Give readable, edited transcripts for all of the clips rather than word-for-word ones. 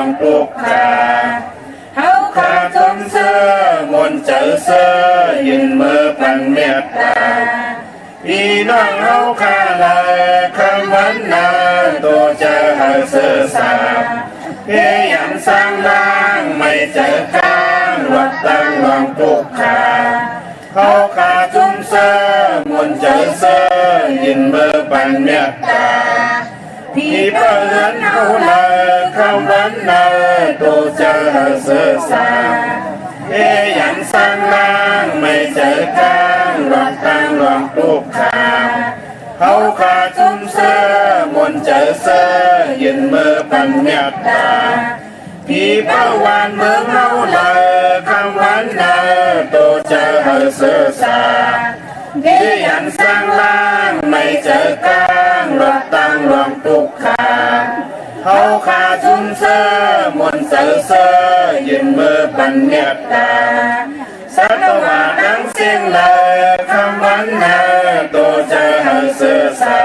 องตุกขาเฮาขาจมเสื้อมนเจอเสื้อยืนมือปันเมตตาพี่น้องเฮาขาลายคำวันนาตัวเจอหาเสื้อสาพยายามสร้างร่างไม่เจอกลางวัดตั้งรองตุกขาเฮาขาจมเสื้อมนเจอเสื้อยืนมือปันเมตตาพี่เปิดเฮาลายคำวันนาตัวเจอหาเสื้อสาพยายามสร้างร่างไม่เจอกลางวัดตั้งรองตุกขาเฮาขาจุ่มเสื้อมนเจอเสื้อยืนมือปันเมตตาพี่เป้าวานเมืองเฮาเลยคำวันนาตัวเจอหาเสื้อสาพยายามสร้างร่างไม่เจอกลางวัดตั้งรองตุกขาเฮาขาจุ่มเสื้อมนเจอเสื้อยืนมือปันเมตตาสัตวาดังเสียงเลยคำวันนาตัวเจอหาเสื้อสา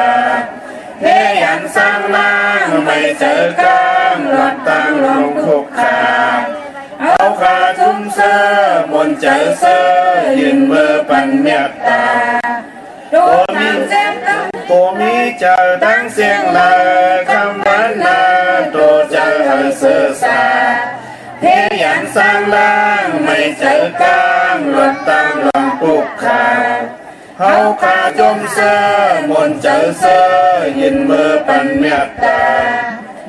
พยายามสร้างร่างไม่เจอกลางวัดตั้งรองตุกขาเฮาขาจุ่มเสื้อมนเจอเสื้อยืนมือปันเมตตาตัวมีเจอดังเสียงเลยคำวันนาตัวเจอหาเสื้อสาพยายามสร้างร่างไม่เจอกลางวัดตั้งรองตุกขาเฮาขาจมเสื้อมนเจอเสื้อยืนมือปันเมตตา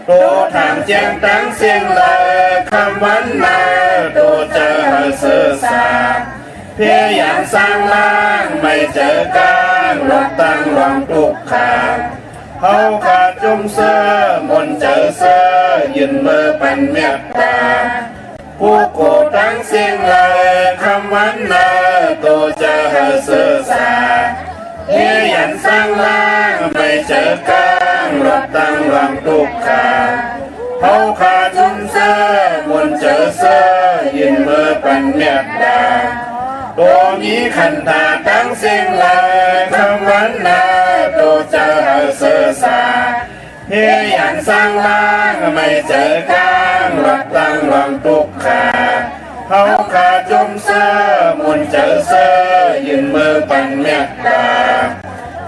ตัวทางแจ้งตั้งเสียงเลยคำวันนาตัวเจอหาเสื้อสาพยายามสร้างร่างไม่เจอกลางวัดตั้งรองตุกขาเฮาขาจมเสื้อมนเจอเสื้อยืนมือปันเมตตาผู้โกตั้งเสียงเลยคำวันนาตัวเจอหาเสื้อสาพยายามสร้างร่างไม่เจอกลางวัดตั้งรองตุกขาเฮาขาจมเสื้อมนเจอเสื้อยืนมือปันเมตตาตัวมีขันธาตั้งเสียงเลยคำวันนาตัวเจอหาเสื้อสาพยายามสร้างร่างไม่เจอกลางวัดตั้งรองตุกขาเฮาขาจมเสื้อมนเจอเสื้อยืนมือปันเมตตา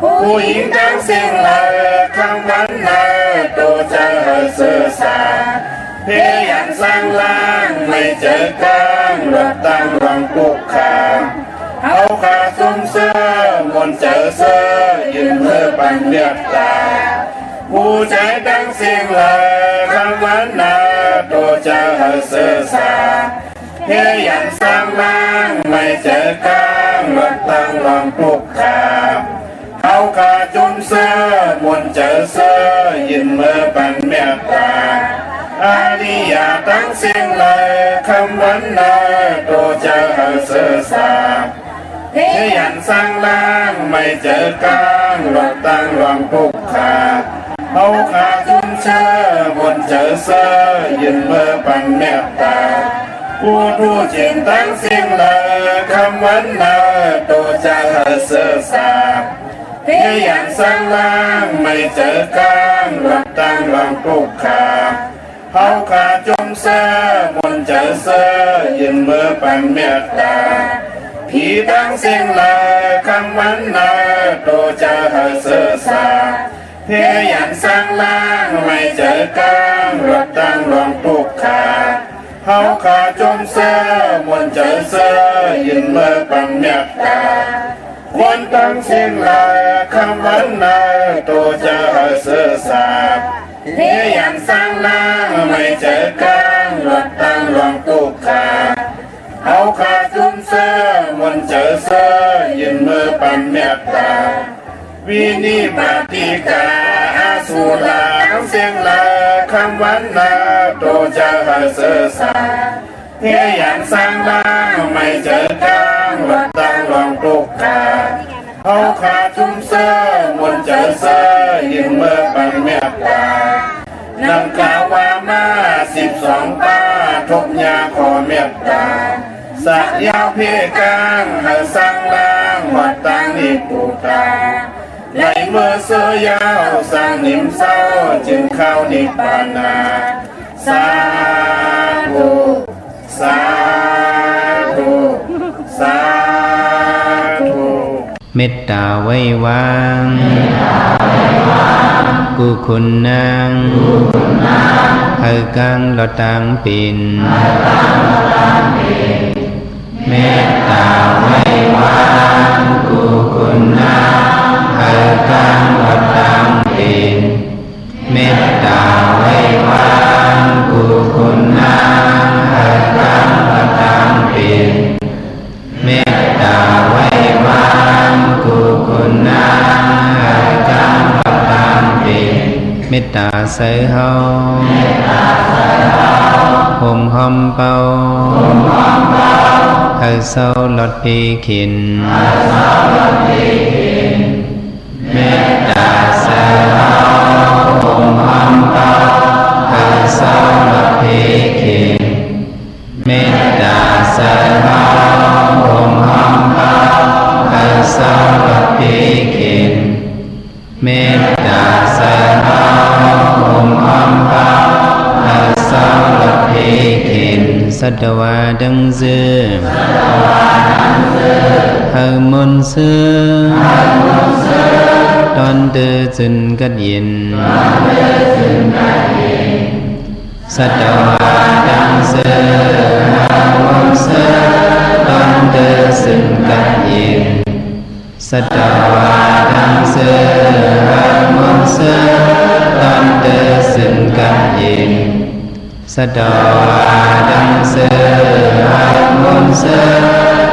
ผู้หญิงตั้งเสียงเลยคำวันนาตัวเจอหาเสื้อสาพยายามสร้างร่างไม่เจอกลางวัดตั้งรองตุกขาเฮาขาจมเสื้อมนเจอเสื้อยืนมือปันเมตตาผู้ใจดังเสียงเลยคำวันนาตัวเจอหาเสื้อสาพยายามสร้างร่างไม่เจอกลางวัดตั้งรองตุกขาเฮาขาจมเสื้อมนเจอเสื้อยืนมือปันเมตตาอาริยาตั้งเสียงเลยคำวันนาตัวเจอหาเสื้อสาพยายามสร้างร่างไม่เจอกลางวัดตั้งรองตุกขาเฮาขาจุ่มเสื้อมนเจอเสื้อยืนมือปันเมตตาผู้จิตตั้งเสียงเลยคำวันนาตัวเจอหาเสื้อสาพยายามสร้างร่างไม่เจอกลางวัดตั้งรองตุกขาเฮาขาจุ่มเสื้อมนเจอเสื้อยืนมือปันเมตตาพี่ตั้งเสียงเลยคำวันนาตัวเจอหาเสื้อสาพยายามสร้างร่างไม่เจอกลางวัดตั้งรองตุกขาเฮาขาจมเสื้อมนเจอเสื้อยืนมือปันเมตตาควรตั้งเสียงเลยคำวันนาตัวเจอหาเสื้อสาพยายามสร้างร่างไม่เจอกลางวัดตั้งรองตุกขาเฮาขาจุ่มเสื้อมนเจอเสื้อยืนมือปันเมตตาวินิมาติกาอาสุลาเสียงลาคำวันนาตัวเจอหาเสื้อสาพยายามสร้างร่างไม่เจอกลางวัดตั้งรองตุกขาเฮาขาจุ่มเสื้อมนเจอเสื้อยืนมือปันเมตตานำกล่าวว่ามา12ป้าทุกยาขอเมตตาสักยาวเพกางให้สร้างร่างวัดตั้งนิปุตาไหลเมื่อเสื้อยาวสร้างนิมเศร้าจึงเข้านิพพานาสา เมตตาไว้วางกุคุณนางเฮกังลอตังปินเมตตาไว้วางกุคุณนางเฮกังลอตังปินเมตตาไว้วางกุคุณนางเฮกังลอตังปินเมตตาไว้วางกุคุณนางเฮกังลอตังปินเมตตาใส่เฮาห่มหอมเป่าเฮาเศร้าลดพีขินเมตตาใส่เฮาห่มหอมเป่าเฮาเศร้าลดพีขินเมตตาใส่เฮาห่มหอมเป่าเฮาเศร้าลดพีขินเมตตาใส่เฮาห่มหอมเป่าเฮาเศร้าลดพีขินสัตวาดังเสือเฮามนเสือตอนเดือจึนกัดยินสัตวาดังเสือเฮามนเสือตอนเดือจึนกัดยินสัตวาดังเสือเฮามนเสือตอนเดือจึนกัดยินสัตวาดังเสือเฮามนเสือ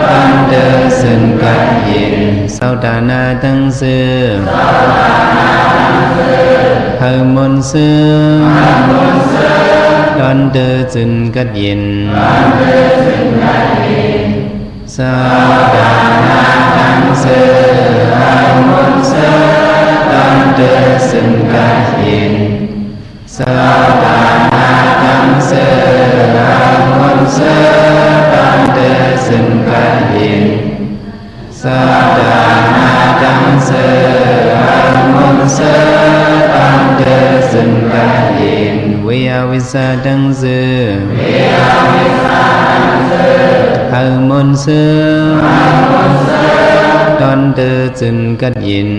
ตอนเดือจึนกัดยินสัตวาดังเสือเฮามนเสือตอนเดือจึนกัดยินสัตวาดังเสือเฮามนเสือตอนเดือจึนกัดยินสัตวาดังเสือเฮามนเสือตอนเดือจึนกัดยินสัตวาดังเสือเฮามนเสือตอนเดือจึนกัดยินเวียวิสาดังเสือเฮามนเสือตอนเดือจึนกัดยิน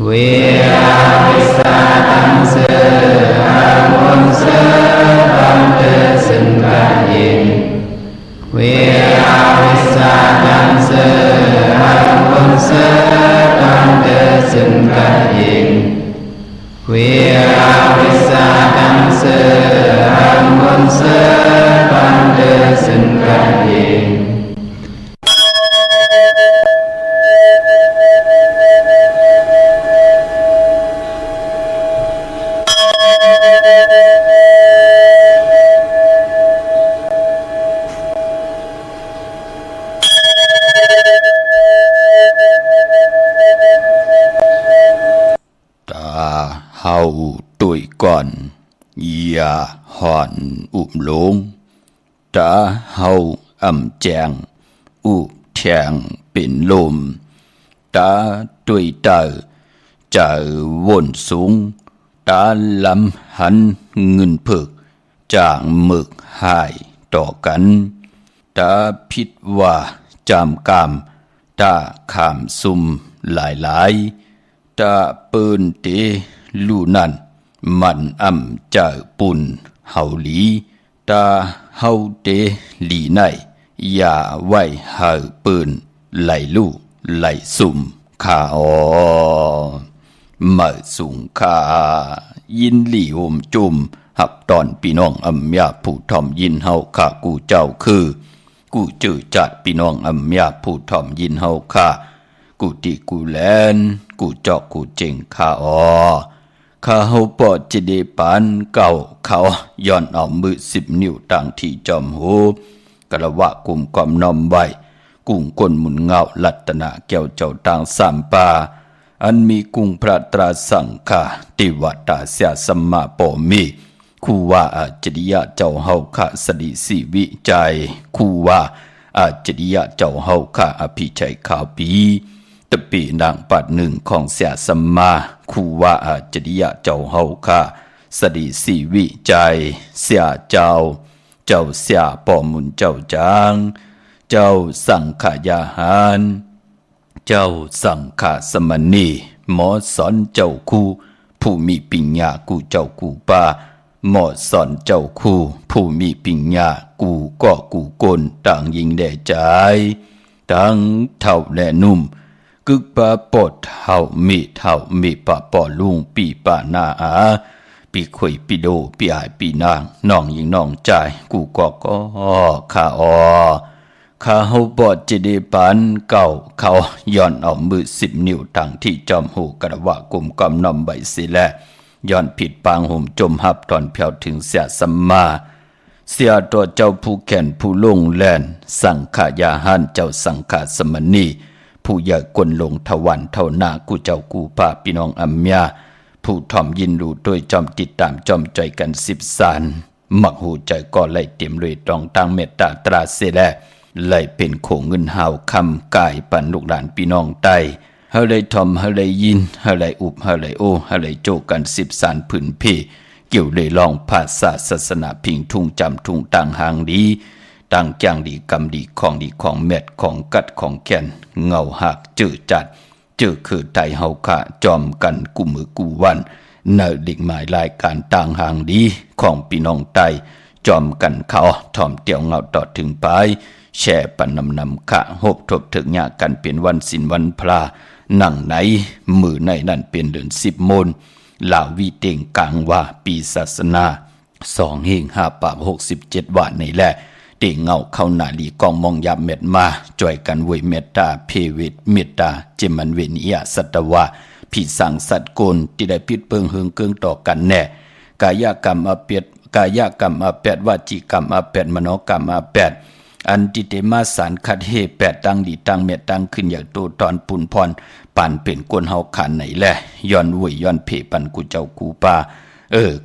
เวียวิสาดังเสือเฮามนเสือตอนเดือจึนกัดยินเวียวิสาดังเสือเฮามนเสือตอนเดือจึนกัดยินเวียวิสาดังเสือเฮามนเสือตอนเดือจึนกัดยินเฮาตุยก่อนอย่าห่อนอุบลงตาเฮาอ่ำแจงอุบแทงเป็นลมตาตุยเตอจะวนสูงตาลำหันเงินเพิกจางหมึกหายต่อกันตาพิดว่าจำกามตาขามซุมหลายตาเปิ้นเตลู่นั่นมันอ่ำจะปุ่นเฮาหลีตาเฮาเตหลีในอย่าไว้เฮาเปิ้นไหลลู่ไหลสุ่มข้าอ๋อมาสุงข้ายินหลีโอมจุมหับตอนพี่น้องอำยาผู้ถ่อมยินเฮาข้ากูเจ้าคือกูจื้อจัดพี่น้องอำยาผู้ถ่อมยินเฮาข้ากูติกูแลนกูจอกกูเจงข้าอ๋อข้าเฮาปอดจะได้ปานเก่าเขาย้อนเอามือ10 นิ้วต่างที่จอมหูกระวะกลุ่มความน้อมไว้กุ้งก้นหมุนเงาลัตนาแก้วเจ้าต่างสามปาอันมีกุ้งพระตราสังฆาติวัตตาเสียสัมมาปมีคูว่าอาจริยะเจ้าเฮาข้าสดิสิวิจัยคูว่าอาจริยะเจ้าเฮาข้าอภิชัยข่าวปีตะปีนางปัดหนึ่งของเสียสัมมาคูว่าอาจริยะเจ้าเฮาข้าสดิสิวิจัยเสียเจ้าเสียป่อมุนเจ้าจาง เจ้าสังฆยาหารเจ้าสังฆสมณีหมอสอนเจ้าครูผู้มีปัญญากูเจ้ากูป่าหมอสอนเจ้าครูผู้มีปัญญากูก็กูกลต่างยิงแด่ใจตั้งเท่าแลนุ่มกึกปะปดเท่ามีปะปอลุงปีปะนาอาปีข่อยปีโดปีอายปีนางน้องยิงน้องใจกูก็ข้าข้าเฮาบอดจะได้ปานเก่าเขาย้อนเอามือ10 นิ้วทางที่จอมหูกระว่ากลุ่มกำนำใบสิแลย้อนผิดปางห่มจมหับตอนเพียวถึงเสียสัมมาเสียตัวเจ้าผู้แก่นผู้ลงแลนสังขายาหันเจ้าสังขาสมณีผู้ใหญ่กลลงทวันเท่านากูเจ้ากูป่าพี่น้องอัมยาผู้ถ่อมยินรู้โดยจอมติดตามจอมใจกัน10 สานมักหูใจก็ไล่เต็มเลยตองตั้งเมตตาตราเสแลไล่เป็นโขงเงินหาวคำกายปันลูกหลานพี่น้องไตเฮาเลยทอมเฮาเลยยินเฮาเลยอุบเฮาเลยโอเฮาเลยโจกัน10 สานผืนพี่เกี่ยวเลยลองภาษาศาสนาพิงทุ่งจำทุ่งต่างหางดีต่างจางดีกำดีของเม็ดของกัดของแก่นเงาหักจืดจัดจืดคือไตเฮาขะจอมกันกูมือกูวันเนอดิ่งหมายรายการต่างหางดีของพี่น้องไตจอมกันเขาถ่อมเตียวเงาต่อถึงปลายแช่ปันนำขะหบทบถึงยากันเป็นวันศิลวันพระหนังไหนมือในนั่นเป็นเดือน10 มนลาวีเต็งกลางว่าปีศาสนา2 เฮง5 ปาก 67 วันในแหละเต็งเงาเข้าหนาลีกองมองยับเม็ดมาจ่อยกันเวยเมตตาเพวิตเมตตาเจมันเวนิยาสัตวะผีสังสัตว์โกนที่ได้พิษเปิงเฮืองเกิงต่อกันแน่กายกรรมอาเปียดกายกรรมอาแปดวาจีกรรมอาแปดมโนกรรมอาแปดอันติเตมาสารคัดเฮ8ตั้งดีตั้งเมตตั้งขึ้นอย่างโตตอนปุ่นพรปั่นเป็นกวนเฮาขันไหนแหละย้อนวยย้อนเพปันกูเจ้ากูป่า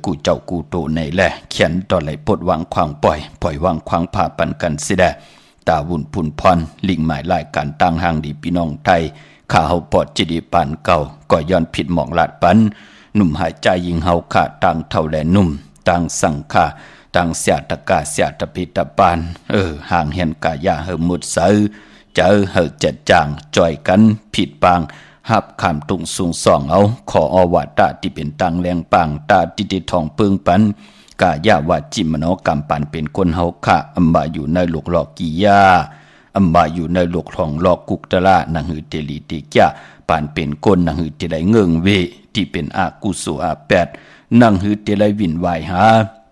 กูเจ้ากูโตไหนแหละเขียนต่อไหลปดวางควางปล่อยวางควางพาปันกันสิแดตาวุ่นปุ่นพรลิงหมายรายการตั้งห่างดีพี่น้องไทยข้าเฮาปอดจิดีปานเก่าก็ย้อนผิดหมองลาดปันหนุ่มหายใจยิงเฮาขาต่างเท่าแลนุ่มต่างสังฆาต่างเสียตะกาเสียตะพิตะปานห่างเห็นกายาเฮมุดเสือเจอเฮจัดจางจอยกันผิดปางหับขามตุงสูงส่องเอาขออวาตาที่เป็นตังแรงปางตาติติทองเปิงปันกายาวาจิมโนกรรมปันเป็นคนเฮาคะอัมบาอยู่ในหลกหลอกกิยาอัมบาอยู่ในหลกทองหลอกกุกตะละนังหือเตลีติกะปานเป็นคนนังหือเตไลเงิงเวที่เป็นอากุสุอาแปดนังหือเตไลวินวายหา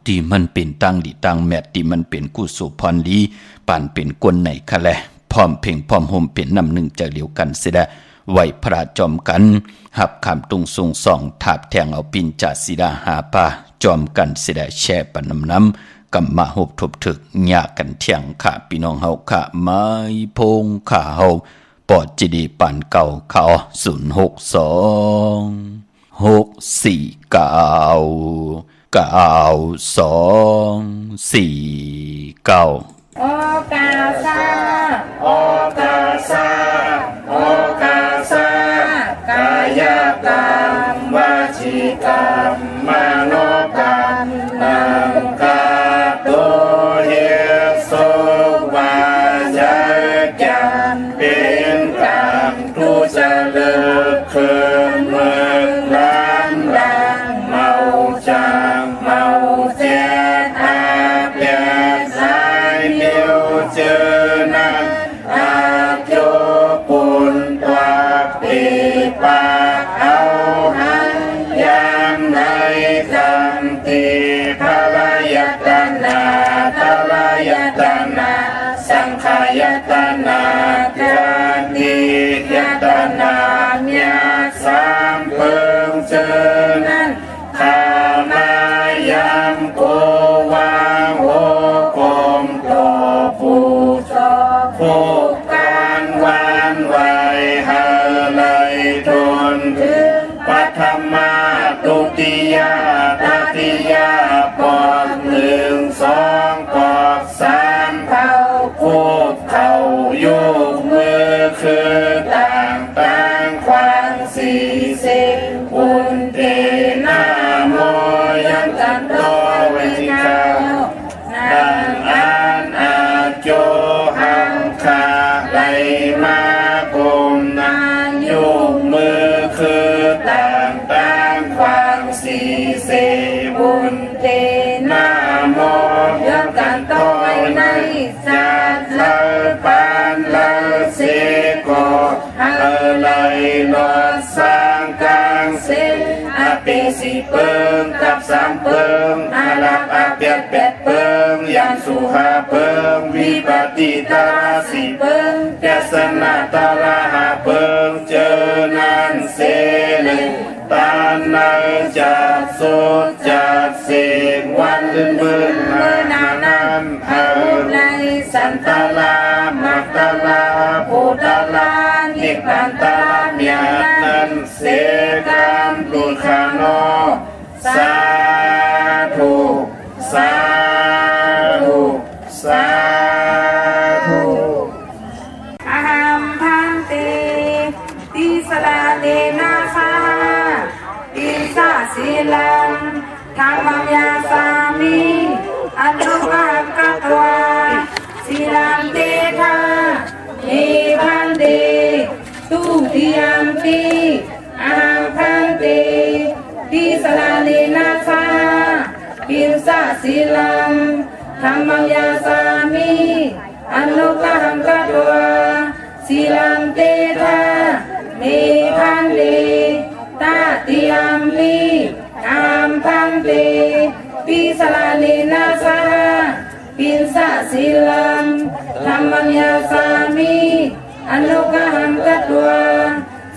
ที่มันเป็นตั้งดีตั้งแมทที่มันเป็นกุศลพรลีปานเป็นคนไหนคะแลพร้อมเพ่งพร้อมโฮมเป็นน้ำหนึ่งใจเดียวกันเสียได้ไหวพระจอมกันหับคำตุงทรงส่องถาบแทงเอาปินจ่าศิดาหาปาจอมกันเสียได้แช่ปันน้ำกำมาหบทบถึกหยากันเที่ยงขาพี่น้องเฮาขาไม้พงขาเฮาปอดจีดีปันเก่าเขา062 649 2 4 9โอกาสาโอกาสาโอกาสากายกรรมวจีกรรมมโนกรรมนังกาตุเยสุวาจกรรมเป็นกรรมทุจริตคืนเมืองร้านดังเมาจางเมาเจตอาเปียสายเดียวเจอนันอาโยปุนตัวปีปาเอาหันยามในจำตีภรยตนาภรยตนาสังขายตนาจานิยตนาญาสามเพิงเจอนั้นข้ามายามโกวางโหกมโตผู้ชอบผู้การวานไว้หาเลยทนถึงปัทมาตุติยาตติยาปอก1 2ปอก3เท่าคูบเข่ายุกมือคือต่างความ40อุนเตนาโมยันตันโตเวทิกาดังอันอาโจหังค บุญเต นะโม เรื่องการต่อไปในชาติ เลปานเลเสโกเลยลอสร้างกลางเสอาเปสิเปิงกับสามเปิงอาลักอาเปียดเปียดเปิงยันสุหาเปิงวิปติตาสีเปิงแกสนาตาลาหาเปิงเจอนันเสเลยตานาจัดสุดจัดเสกวันมืนมานานันเฮ ในสันตาลา มัตตาลาพุทธาลานิพพานตาเมียนันเสกามลุคาโนสาธุสาธุสาธุ อาหัมพันเตติสลาเนนาคาอินสาสีลังธรรมยาสามิอันตุภากัตวาสีลังเตทาเนพันเตตุติยมปีอาหัมพันเตติสลาเนนาคาอินสาสีลังธรรมยาสามิอันตุภากัตวาสีลังเตทาเนพันเตตาติยมปีอาหัมพันเตปิสลานินาสาปินสะสีลังธรรมัญญาสามิอนุกหังกัตวา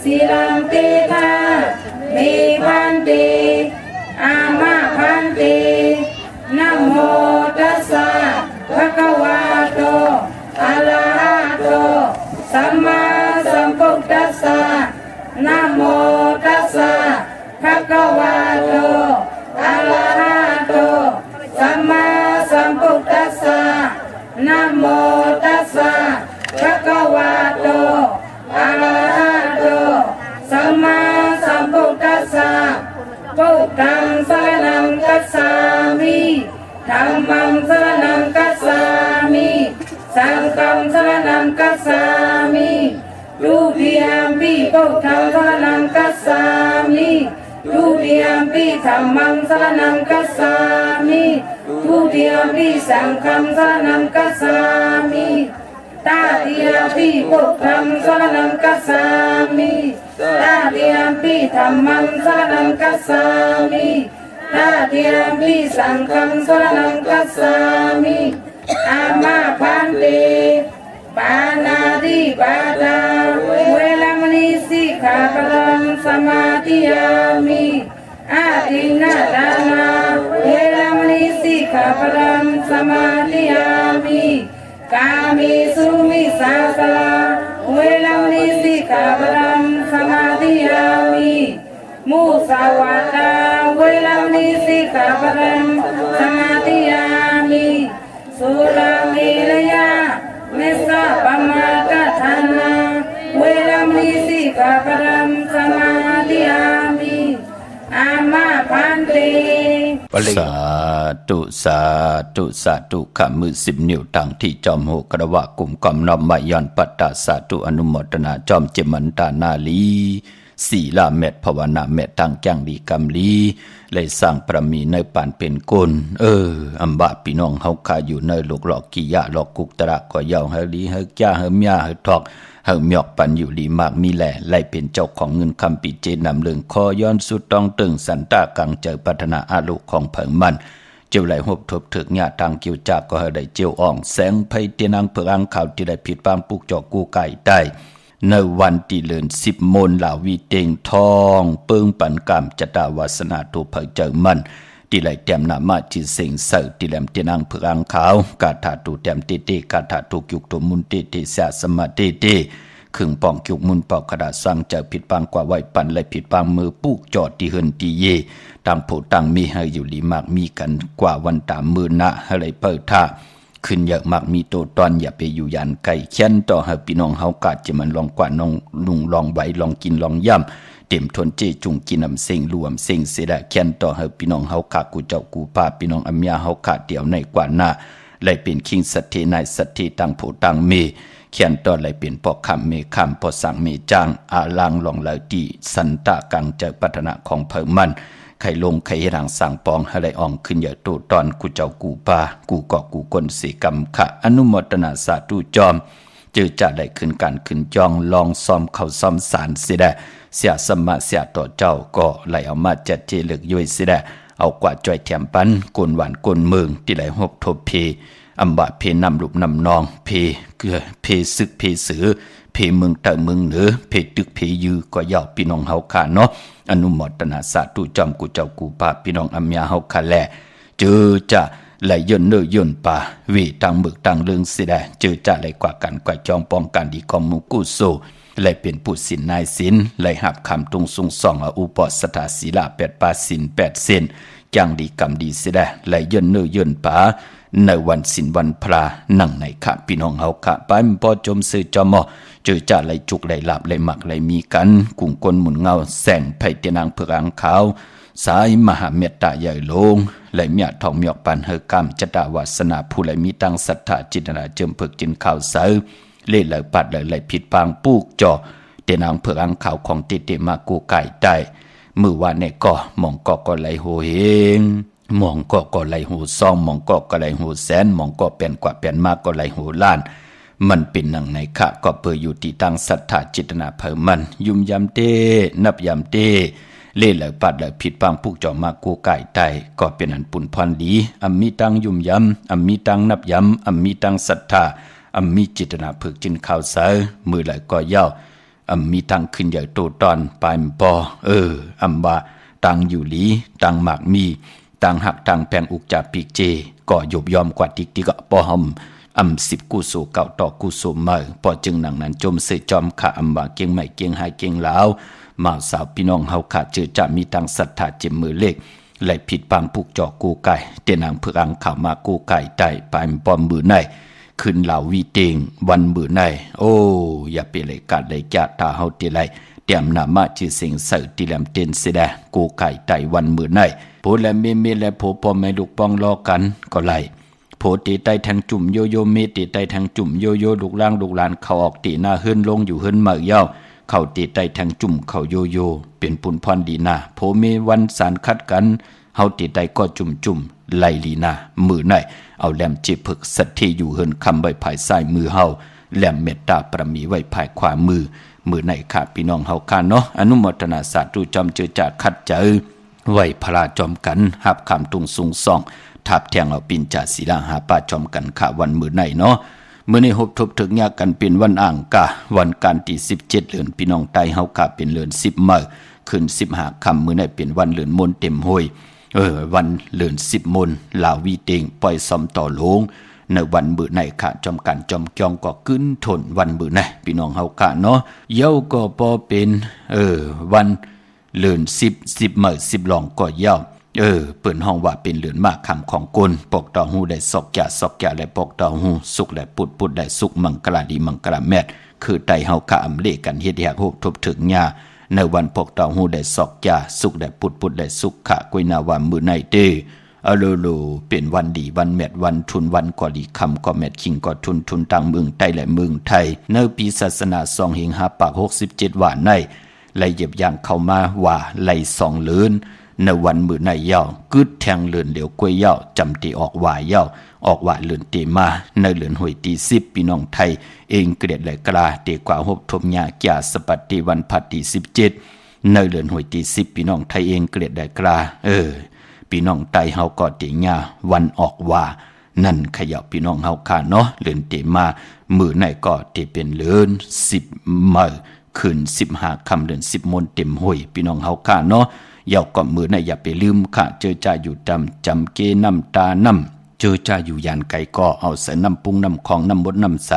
สีลังเตทาเมพันเตอามาพันเตนะโมตัสสะภะคะวะโตอะระหะโตสัมมาสัมพุทธัสสะนะโมตัสสะภะคะวะโตอะระหะโตสัมมาสัมพุทธัสสะนะโมตัสสะภะคะวะโตอะระหะโตสัมมาสัมพุทธัสสะพุทธังสรณังคัจฉามิธัมมังสรณังคัจฉามิสังฆังสรณังคัจฉามิทุติยมปิพุทธังสรณังคัจฉามิทุติยมปิธัมมังสรณังคัจฉามิทุติยมปิสังฆังสรณังคัจฉามิตาติยมปิพุทธังสรณังคัจฉามิตาติยมปิธัมมังสรณังคัจฉามิตาติยมปิสังฆังสรณังคัจฉามิอามาพันเตปานาติปาตาเวรมณีสิกขาปะทังสมาธิยามิอาทินนาทานาเวรมณีสิกขาปะทังสมาธิยามิกามิสุมิสาสลาเวรมณีสิกขาปะทังสมาธิยามิมุสาวาทาเวรมณีสิกขาปะทังสมาธิยามิสุราเมรยาเมสะปะมาตทานาเวรมณีสิกขาปะทังสมาธิยามิอามาพันเต สาธุสาธุสาธุขมือ10 นิ้วตั้งที่จอมโหกระวะกลุ่มกอมนอมมาย้อนปัตตาสาธุอนุโมทนาจอมเจมันตานาลีศีลาเมตภาวนาเมตตั้งจังดีกรรมลีเลยสร้างประมีในปานเป็นกลอัมบะพี่น้องเฮาคาอยู่ในโลกหลอกกิยะหลอกกุกตระก็ยาวเฮลีเฮจ้าเฮเมียเฮทอกเฮาหยอกปันอยู่ลีมากมีแหล่ไล่เป็นเจ้าของเงินคำปิเจนำเรื่องคอย้อนสุดต้องตึงสันตากังเจอพัฒนาอาลุของเผิงมันเจ้าไหลหบทบถึกญาทางเกี่ยวจากก็เฮได้เจียวอ่องแสงไผเตียนังเผืองข่าวที่ได้ผิดบางปุกจอกกูไก่ได้ในวันที่เลือน10 มนลาวีเต็งทองเปิงปันกามจตาวาสนาตุเผยเจอมันที่ไหลเต็มนามาจิเสิงเสที่แหลมเตียนังเผืองขาวกาถาตุเต็มเตเตกาถาตุยุกตุมุนเตเตเสสมาเตเตขึงป่องจุกมุนปอกกระดาษสร้างเจอผิดบางกว่าไว้ปันและผิดบางมือปุกจอดที่เฮินตีเยต่างผู้ต่างมีให้อยู่ลีมากมีกันกว่าวันตามมือนะให้เลยเปิดท่าขึ้นเยอะมากมีโตตอนอย่าไปอยู่ยันไก่เขียนต่อให้พี่น้องเฮากาดจะมันลองกว่าน้องลุงลองไหวลองกินลองย่ำเต็มทนเจจุงกินน้ำเซ็งรวมเซ็งเสดะเขียนต่อให้พี่น้องเฮากากูเจ้ากูป้าพี่น้องอเมียเฮากาเดียวในกว่าหน้าเลยเป็นคิงสัตเทนายสัตเทต่างผู้ต่างมีเขียนต่อเลยเป็นปอกคำเมคำปอสังเมจางอาลังลองไหลตีสันตากังเจอพัฒนาของเพิ่มมันข ข่ลงไข่หลังสั่งปองอะไรอ่องขึ้นอย่าโตตอนกูเจ้ากูปากูเกาะกูกลสีกรรมขะอนุโมทนาสาธุจอมเจอจะได้ขึ้นการขึ้นจองลองซ้อมเข้าซ้อมสารสิได้เสียสมะเสียต่อเจ้าก็ไหลเอามาจัดเจลึกย่อยสิได้เอากว่าจ่อยแถมปันกวนหวานกวนเมืองที่ไหลหบทบเพอัมบะเพนำรูปนำนองเพเกลือเพซึกเพสือเพเมืองตะเมืองเหนือเพตึกเพยือก็ยาวพี่น้องเฮาค่ะเนาะอนุโมทนาสาธุจอมกูเจ้ากูปาพี่น้องอัมยาเฮาค่ะแลเจอจะไหลย่นเนยย่นป่าวีตังมึกตังเรื่องสิได้เจอจะไหลกว่ากันกว่าจองป้องกันดีกอมมุกุโซไหลเป็นผู้สินนายสินไหลหับคำตรงทรงส่องอุปสถาศีลา8ปาสิน8เส้นจังดีกรรมดีสิได้ไหลย่นเนยย่นป่าในวันสินวันพระนั่งในข้าพี่น้องเฮาข้าไปมปอจมซื้อจอมอเจอจ่าไหลจุกไหลหลับไหลหมักไหลมีกันกุ่งกลหมุนเงาแสงไผ่เตนางเผือกอังขาวสายมหาเมตตาใหญ่ลงไหลเมียทองเมียกปันเฮกามจตาวาสนาผู้ไหลมีตังศรัทธาจิตนาเจิมเผือกจินข้าวเสาเล่ไหลปัดไหลผิดปางปูกจ่อเตนางเผือกอังขาวของติเตมากูไก่ได้มือว่าในก่อมองก็ไหลโหเฮงมองก็ไหลหูซองมองก็ไหลหูแสนมองก็เป็นกว่าเป็นมากก็ไหลหูล้านมันเป็นหนังในขะก็เปิดอยู่ที่ตั้งศรัทธาจิตนาเพิ่มมันยุ่มยำเต้นับยำเต้เล่เหลือปัดเหลือผิดปังผูกจ่อมากูไก่ไตก็เป็นอันปุ่นพรดีอัมมีตังยุ่มยำอัมมีตังนับยำอัมมีตังศรัทธาอัมมีจิตนาฝึกจินข่าวเสือมือไหลก็เย้าอัมมีตังขึ้นใหญ่โตตอนปลายปออัมบาตังอยู่หลีตังหมากมีตังหักตังแปงอุกจากปีกเจก็หยบยอมกว่าติกปอหอม10กุโสเก่าต่อกุโสเมื่อพอจึงหนังนั้นจมเสจอมขะอัมบาเกียงใหม่เกียงหายเกียงลาวมาสาวพี่น้องเฮาขาเจอจะมีตังศรัทธาเจมมือเล็กไหลผิดปังผูกจอกูไก่เตนางเผือกอังข่าวมากูไก่ไต่ปลายปอมมือในขึ้นเหล่าวีเตงวันมือในโอ้อย่าไปเลยกัดเลยแก่ตาเฮาติไลเตรียมนามาชื่อเสียงเสือติแหลมเต้นเสดกูไก่ไต่วันมือในโพและเมและโพปอมไม่ลูกปองรอกันก็ไหลโพตีไตแทงจุ่มโยโยเมตีไตแทงจุ่มโยโย่ลูกล่างลูกหลานเขาออกตีหน้าเฮิรนลงอยู่เฮิรนเหมยเย้าเขาตีไตแทงจุ่มเขาโยโย่เป็นปุนพรดีนาโพเมวันสารคัดกันเฮาตีไตก็จุ่มไลลีนามือในเอาแหลมจีผึกสัตที่อยู่เฮิรนคำใบภายซ้ายมือเฮาแหลมเมตตาประมีไว้ภายขวามือในข้าพี่น้องเฮาค่ะเนาะอนุโมทนาสาธุจอมเจอจากคัดเจอไว้พระจอมกันหับคำตุงสูงส่องทับแทงเอาปินจ่าศีลาหาป้าจอมกันข่าวันมือในเนาะมื้อนี้ฮบทบถึงยากันเป็นวันอ่างกะวันการที่17เดือนพี่น้องไตเฮาค่ะเป็นเดือน10มื้อขึ้น15ค่ำมื้อนี้เป็นวันเดือนมนต์เต็มห้วยวันเดือน10มนต์ลาววีเตงปล่อยซ่อมต่อโลงในวันมื้อในค่ะจอมกันจอมจองก็ขึ้นทนวันมื้อในพี่น้องเฮาค่ะเนาะเย้าก็พอเป็นวันเดือน10มื้อ10หลองก็เย้าเปิ่นห้องว่าเป็นเหลือนมากคำของกลปกต่อหูได้สอกแก่และปกต่อหูสุกและปุดได้สุกมังกลาดีมังกลาแมดคือไตเฮาคะอำเลกันเฮ็ดแหกโหบทบถึงญาในวันปกต่อหูได้สอกแก่สุกได้ปุดได้สุกขะกุยนาว่ามื้อในเด้อโลโลเป็นวันดีวันแมดวันทุนวันก็ดีคำก็แมดคิงก็ทุนตังเมืองไทยและเมืองไทยในปีศาสนา2หิง5ปาก67ว่าในไหลเหยียบย่างเข้ามาว่าไหล2เลือนในวันมื้อในเย้ากึดแทงเลือนเหลียวกวยเย้าจำตีออกว่าเย้าออกว่าเลือนตีมาในเลือนหวยตี10พี่น้องไทยเองเกลียดและกลาเตกว่าหบทมญาแก่สปัตติวันพัดตี17ในเลือนหวยตี10พี่น้องไทยเองเกลียดและกลาพี่น้องไตเฮาก็ตีญาวันออกว่านั่นขยับพี่น้องเฮาค่ะเนาะเลือนตีมามื้อในก็ตีเป็นเลือน10มื้อขึ้น15ค่ำเดือน10มนต์เต็มห้วยพี่น้องเฮาค่ะเนาะยาวก็มือในอย่าไปลืมค่ะเจอจ่าอยู่จำเกน้ำตาน้ำเจอจ่าอยู่ยานไก่ก็เอาใส่น้ำปรุงน้ำของน้ำบดน้ำใส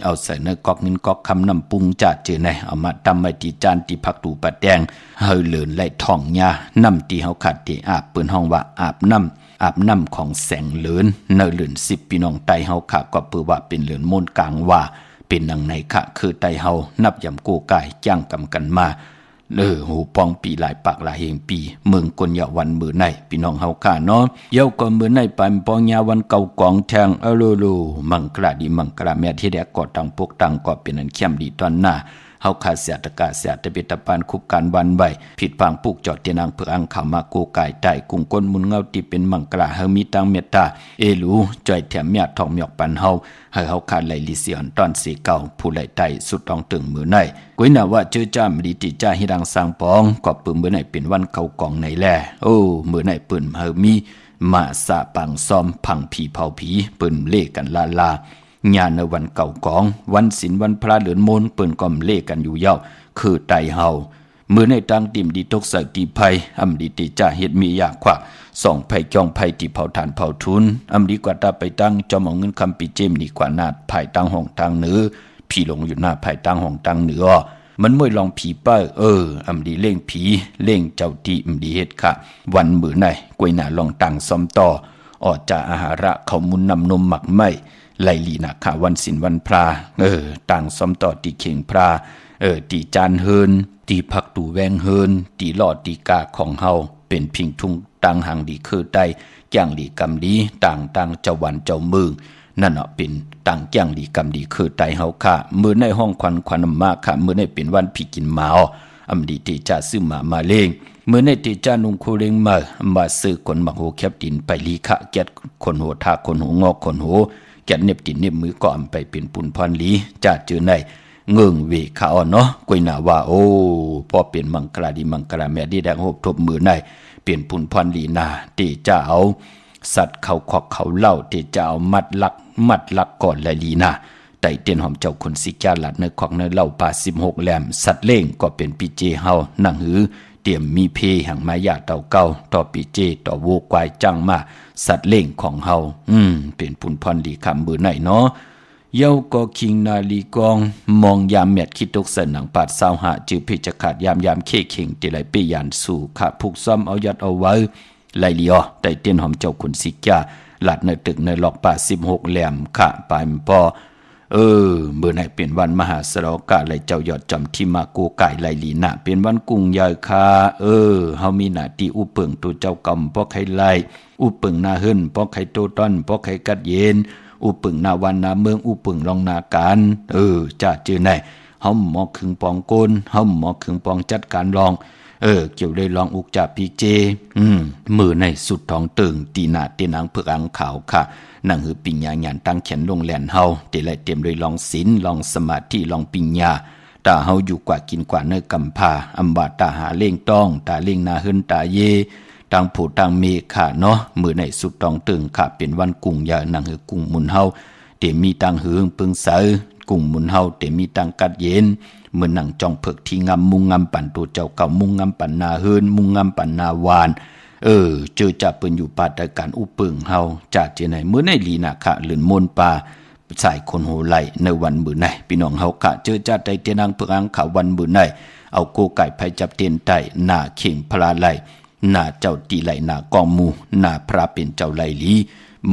เอาใส่เนื้อกอกนินกอกคำน้ำปรุงจ่าเจอในเอามาตำไว้ที่จานที่ผักตูปะแดงเฮาเลินไล่ทองยาน้ำที่เฮาขัดที่อาบเปิ้นห้องว่าอาบน้ำของแสงเลินเนื้อเลิน10พี่น้องไตเฮาค่ะก็เปื้อว่าเป็นเลินมนกลางว่าเป็นดังไหนค่ะคือไตเฮานับยำกูกายจ้างกำกันมาหูปองปีหลายปากหลายเฮงปีเมืองกนยาวันมือในพี่น้องเฮาค่ะเนาะเย้าก็มือในปันปองยาวันเก่ากองแทงโลมังกลาดีมังกลาแม่ที่แดกก็ตังพวกตังก็เป็นอันเข้มดีตอนหน้า เฮาขาดเสียตะกะเสียตะเบตะปานคุบการวันใบผิดพังปุกจอดเตนางเพื่ออังข่าวมาโกกายใต้กุงก้นมุนเงาที่เป็นมังกราเฮามีตังเมตตาเอลูจ่อยแถมเมียทองหยอกปันเฮาให้เฮาขาดไหลลิเสียนตอนสีเก่าผู้ไหลไตสุดต้องตึงมือในกุ้ยน่ะว่าเจอจ้ามดีติจ้าฮิดังสร้างปองกอบปืนมื้อไหนเป็นวันเขากองไหนแลโอ้มื้อไหนปืนเฮามีมาสะปังซ้อมพังผีเผาผีปืนเล่กันลาญาณในวันเก่ากองวันศีลวันพระเหลือนมนเปิ้นก่อมเล่กันอยู่ยาวคือไตเฮามื้อในตังติมดีตกใส่ตีไผอำดีติจ้าเฮ็ดมียากควักส่องไผจ้องไผที่เผาทานเผาทุนอำดีกว่าตาไปตั้งจอมเอาเงินคำปีเจมดีกว่านาดภายตั้งห้องตั้งเหนือพี่ลงอยู่หน้าภายตั้งห้องตั้งเหนือมันมวยลองผีเป้ออำดีเล่งผีเล่งเจ้าตีอำดีเฮ็ดค่ะวันมื้อในกวยหน้าลองตั้งซ้อมต่อออกจากอาหาระเขามุนนำนมหมักไหม้ไลลีนะค่ะวันศีลวันพระต่างซ้อมต่อตีเข่งพระตีจานเฮินตีผักตูแวงเฮินตีหลอดตีกาของเฮาเป็นพิงทุงต่างหางดีคือใดแก่งดีกำดีต่างเจ้าวันเจ้ามือนั่นเนาะเป็นต่างแก่งดีกำดีคือใดเฮาค่ะมื้อในห้องควันมาค่ะมื้อในเป็นวันพี่กินหมาอำดีติจ้าซื้อมาเลงมื้อในติจ้านุงคูเลงมาซื้อคนมาโหแคบดินไปลีคะแกดคนโหทาคนโหงอกคนโหแกดเน็บตินเน็บมือก็อำไปเป็นปุนพรลีจ้าเจอในเงิงเวขาอ่อนเนาะกวยหน้าว่าโอ้พอเป็นมังกราดีมังกราแม่ดีแดงโหบทบมือในเปลี่ยนปุนพรลีนาติจ้าเอาสัตว์เขาขอกเขาเล่าติจ้าเอามัดลักก่อนและลีนาไต่เตียนหอมเจ้าคนสิกาลัดในขอกในเล่าป่า16แหลมสัตว์เล่งก็เป็นปีเจเฮานั่งหือเตรียมมีเพหังมายาเต่าเก่าต่อปีเจต่อโวกวายจังมาสัตว์เล่งของเฮาเป็นปุนพรลีคำมือไหนเนาะเย้าก็คิงนาลีกองมองยามแมดคิดตกเสนหนังปาดสาวหาจือเพชขาดยามเคเข่งติไหลเปยานสู่ขาผูกซ้อมเอายัดเอาไว้ไลลีอไต่เตียนหอมเจ้าขุนสิกาหลัดในตึกในหลอกป่า16แหลมค่ะปลายปอเมื่อไหนเป็นวันมหาสรกะไหลเจ้ายอดจำที่มาโกไก่ไลลีนะเป็นวันกุ้งใหญ่ค่ะเฮามีหน้าที่อุเปิงตัวเจ้ากำพอใครไล่อุเปิงนาหึ่นพอใครโตต้นพอใครกัดเย็นอุปึงนาวันนาเมืองอุปึงลองนาการจ้าจื้อไหนเฮาหมอขึงปองโกนเฮาหมอขึงปองจัดการลองเกี่ยวได้ลองอุกจ่าพีเจมือในสุดท้องตึงตีหน้าตีนางเผือกอังขาวค่ะนั่งหือปิญญาญาณตั้งแขนลงแหลนเฮาติไหลเต็มด้วยลองศีลลองสมาธิลองปิญญาตาเฮาอยู่กว่ากินกว่าเนื้อกำพาอำบาตาหาเล่งต้องตาเล่งนาหึนตาเยต่างผู้ต่างเมค่ะเนาะมือในสุดต้องตึงค่ะเป็นวันกุ้งยานังหือกุ้งมุนเฮาเตมีต่างหือปึงเสอกุ้งมุนเฮาเตมีต่างกัดเย็นเมื่อนั่งจ้องเพิกที่งำมุงงำปั่นตัวเจ้าเก่ามุงงำปั่นนาเฮินมุงงำปั่นนาวานเจอจะเปิ้นอยู่ป่าตะการอุปึงเฮาจากเจไหนมื้อในลีนะค่ะลื่นมนป่าสายคนโหไหลในวันมื้อในพี่น้องเฮาค่ะเจอจะได้เตนางเพิกอังข่าววันมื้อในเอาโกไก่ไผจับเตียนไต้หน้าเข่งพลาไหลหน้าเจ้าตีไหลหน้ากองมูหน้าพระเป็นเจ้าไหลลี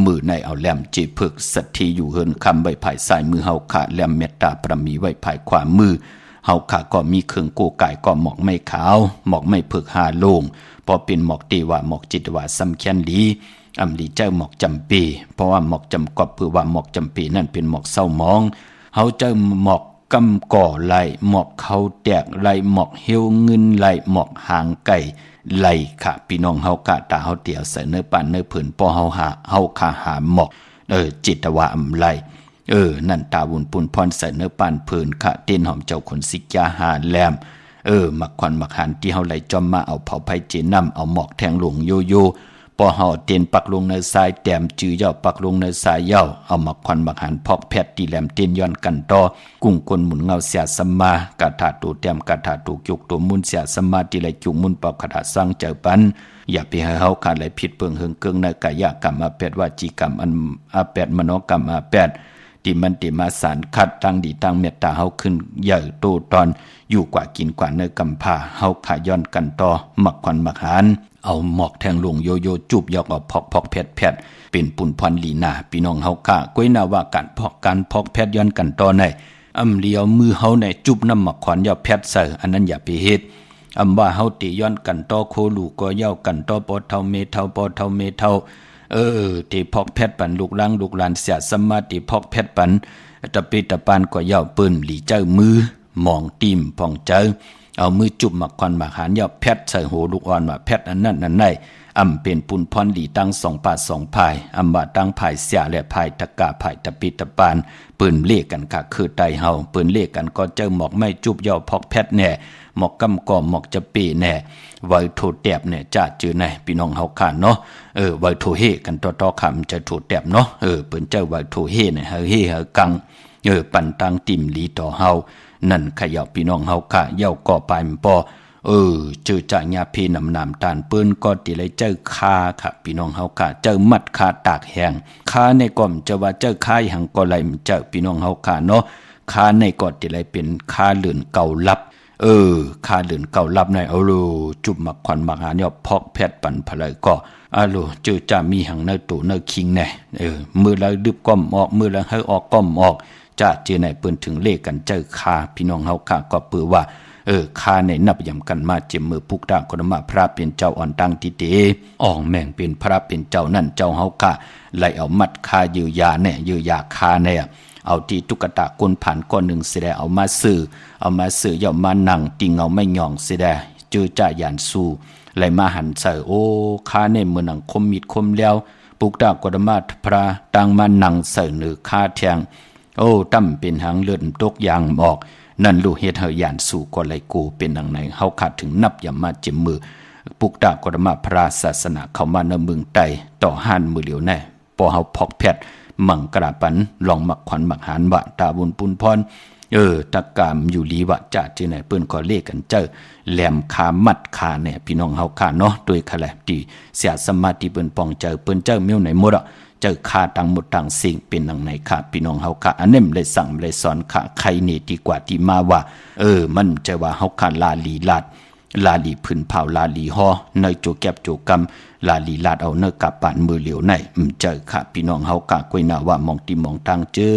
มือในเอาแหลมเจเพิกสัตทีอยู่เฮินคำไว้ภายซ้ายมือเฮาค่ะแหลมเมตตาประมีไว้ภายขวามือเฮาค่ะก็มีเครื่องโกไก่ก็หมอกไม่ขาวหมอกไม่เพิกหาโลงพอเป็นหมอกเตวะหมอกจิตวะสำคัญลีอำลีเจ้าหมอกจำปีเพราะว่าหมอกจำกอบเพื่อว่าหมอกจำปีนั่นเป็นหมอกเศร้ามองเฮาเจ้าหมอกกำก่อไหลหมอกเขาแตกไหลหมอกเหี่ยวเงินไหลหมอกหางไก่ไหลค่ะพี่น้องเฮากะตาเฮาเตียวใส่เนื้อปานเนื้อผืนพอเฮาขาหาหมอกจิตวะอำไหลนั่นตาบุญปุนพรใส่เนื้อปานผืนค่ะเต้นหอมเจ้าขนสิกยาหาแหลมมักควันมักหันที่เฮาไหลจอมมาเอาเผาไผเจนำเอาหมอกแทงหลวงโยโย่พอเฮาเต้นปักลงในทรายแต้มจื้อย่อปักลงในทรายเย้าเอามักควันมักหันพอกแพทย์ที่แหลมเต้นย้อนกันต่อกุ้งกลหมุนเงาเสียสัมมากะถาตูแต้มกะถาตูจุกตัวมุนเสียสัมมาที่ไหลจุกมุนปอกกะถาสร้างเจอปันอย่าไปให้เฮาขาดไหลผิดเปิงเฮิงเกิงในกายกรรมอาแปดวาจีกรรมอันอาแปดมโนกรรมอาแปดที่มันติมาสารคัดตั้งดีตั้งเมตตาเฮาขึ้นใหญ่โตตอนอยู่กว่ากินกว่าเนื้อกำพาเฮาขาย้อนกันต่อหมักควันหมักหานเอาหมอกแทงลงโยโย่จุบยอกเอาพอกแพทเป็นปุ่นพรลีนาพี่น้องเฮาค่ะก้อยนาว่าการพอกแพทย้อนกันต่อในอำเลียวมือเฮาในจุบน้ำหมักควันยอแพทใส่อันนั้นอย่าไปเฮ็ดอำว่าเฮาติย้อนกันต่อโคลูก็เย้ากันต่อปอเท่าเมเท่าปอเท่าเมเท่าที่พอกแพทย์ปันลูกหลานเสียสมาธิพอกแพทย์ปันตะปิตะปานก็เย้าปืนหลีเจ้ามือ มองติ่มพ่องเจอเอามือจุบหมักควันหมักหานยาแพทใส่หูลูกอ่อนมาแพทอันนั้นนั่นได้อำเป็นปุนพรดีตั้งสองปาดสองภายอำบาตั้งภายเสียและภายตะกาภายตะปิตะปานปืนเรียกกันค่ะคือไตเฮาปืนเรียกกันก็เจอหมอกไม่จุบยอพอกแพทแน่หมอกกำก่อหมอกจะปีแน่ไว้โทแตบเนี่ยจ้าจือไหนพี่น้องเฮาขาเนาะไว้โทเฮกันต่อคำจะโทแตบเนาะเปิ้นเจ้าไว้โทเฮเนี่ยเฮเฮกังปั่นตังติ่มลีต่อเฮานั่นขยับพี่น้องเฮาค่ะเย้าก่อปลายมันปอเจอจ่าญาพีนำตานปืนก็ติเลยเจอคาค่ะพี่น้องเฮาค่ะเจอมัดคาตากแห้งคาในก่อมจะว่าเจอคายหังก็ไหลเจอพี่น้องเฮาค่ะเนาะคาในก่อติเลยเป็นคาเหลือนเก่าลับคาเหลือนเก่าลับในเอาโลจุบหมักควันหมักหาเนี่ยพอกแพทย์ปั่นพลายก็อาโลเจอจ่ามีหังเนตู่เนคิงแน่มือละดึบก้อมออกมือละให้ออกก้อมออกจ้าเจอในเปิ้นถึงเลขกันเจอคาพี่น้องเฮาค่ะก็ปือว่าข้าในนับยำกันมาเจมมือพุกด่างคนมาพระเป็นเจ้าอ่อนตังติเตอ่องแม่งเป็นพระเป็นเจ้านั่นเจ้าเฮากะไล่เอามัดคายือยาเนี่ยยือยาคาเนี่ยเอาที่ตุกตะกลผ่านก้อนหนึ่งเสดเอามาซื้อย่ามานั่งติงเอาไม่หย่องเสดเจอจ่ายานสู้ไล่มาหันใส่โอ้ข้าเนี่ยมือหนังคมมิดคมแล้วปุกด่างคนมาพระตังมานั่งใส่เนื้อคาแทงโอ้ตั้มเป็นหางเลือดตกยางออกนั่นลูกเฮ็ดเฮายานสู่ก็ไหลกูเป็นดังไหนเฮาขาดถึงนับอย่ามาเจ็มมือปุกดากรมาพระศาสนาเข้ามาในเมืองไตต่อห้านมือเหลียวแน่พอเฮาพอกแพทย์มังกราปันลองมักขวัญมักหานวะตาบุญปุนพรตะกามอยู่ลีวะจ่าจื้อไหนเปิ้นก็เลขกันเจอแหลมขามัดขาเนี่ยพี่น้องเฮาขาเนาะโดยขะแลที่เสียสมาธิเปิ้นปองเจอเปิ้นเจอเมียวไหนหมดอ่ะเจอค่าต่างหมดต่างสิ่งเป็นดังไหนค่ะพี่น้องเฮาค่ะอันนี้เลยสั่งเลยสอนค่ะใครนี่ดีกว่าที่มาว่ามันจะว่าเฮาค่ะลาลีพื้นเผาลาลีฮอในโจแก็บโจกำลาลีลาดเอาเนกับปานมือเหลียวในเจอค่ะพี่น้องเฮาค่ะกวยนาว่ามองติมองตังเจอ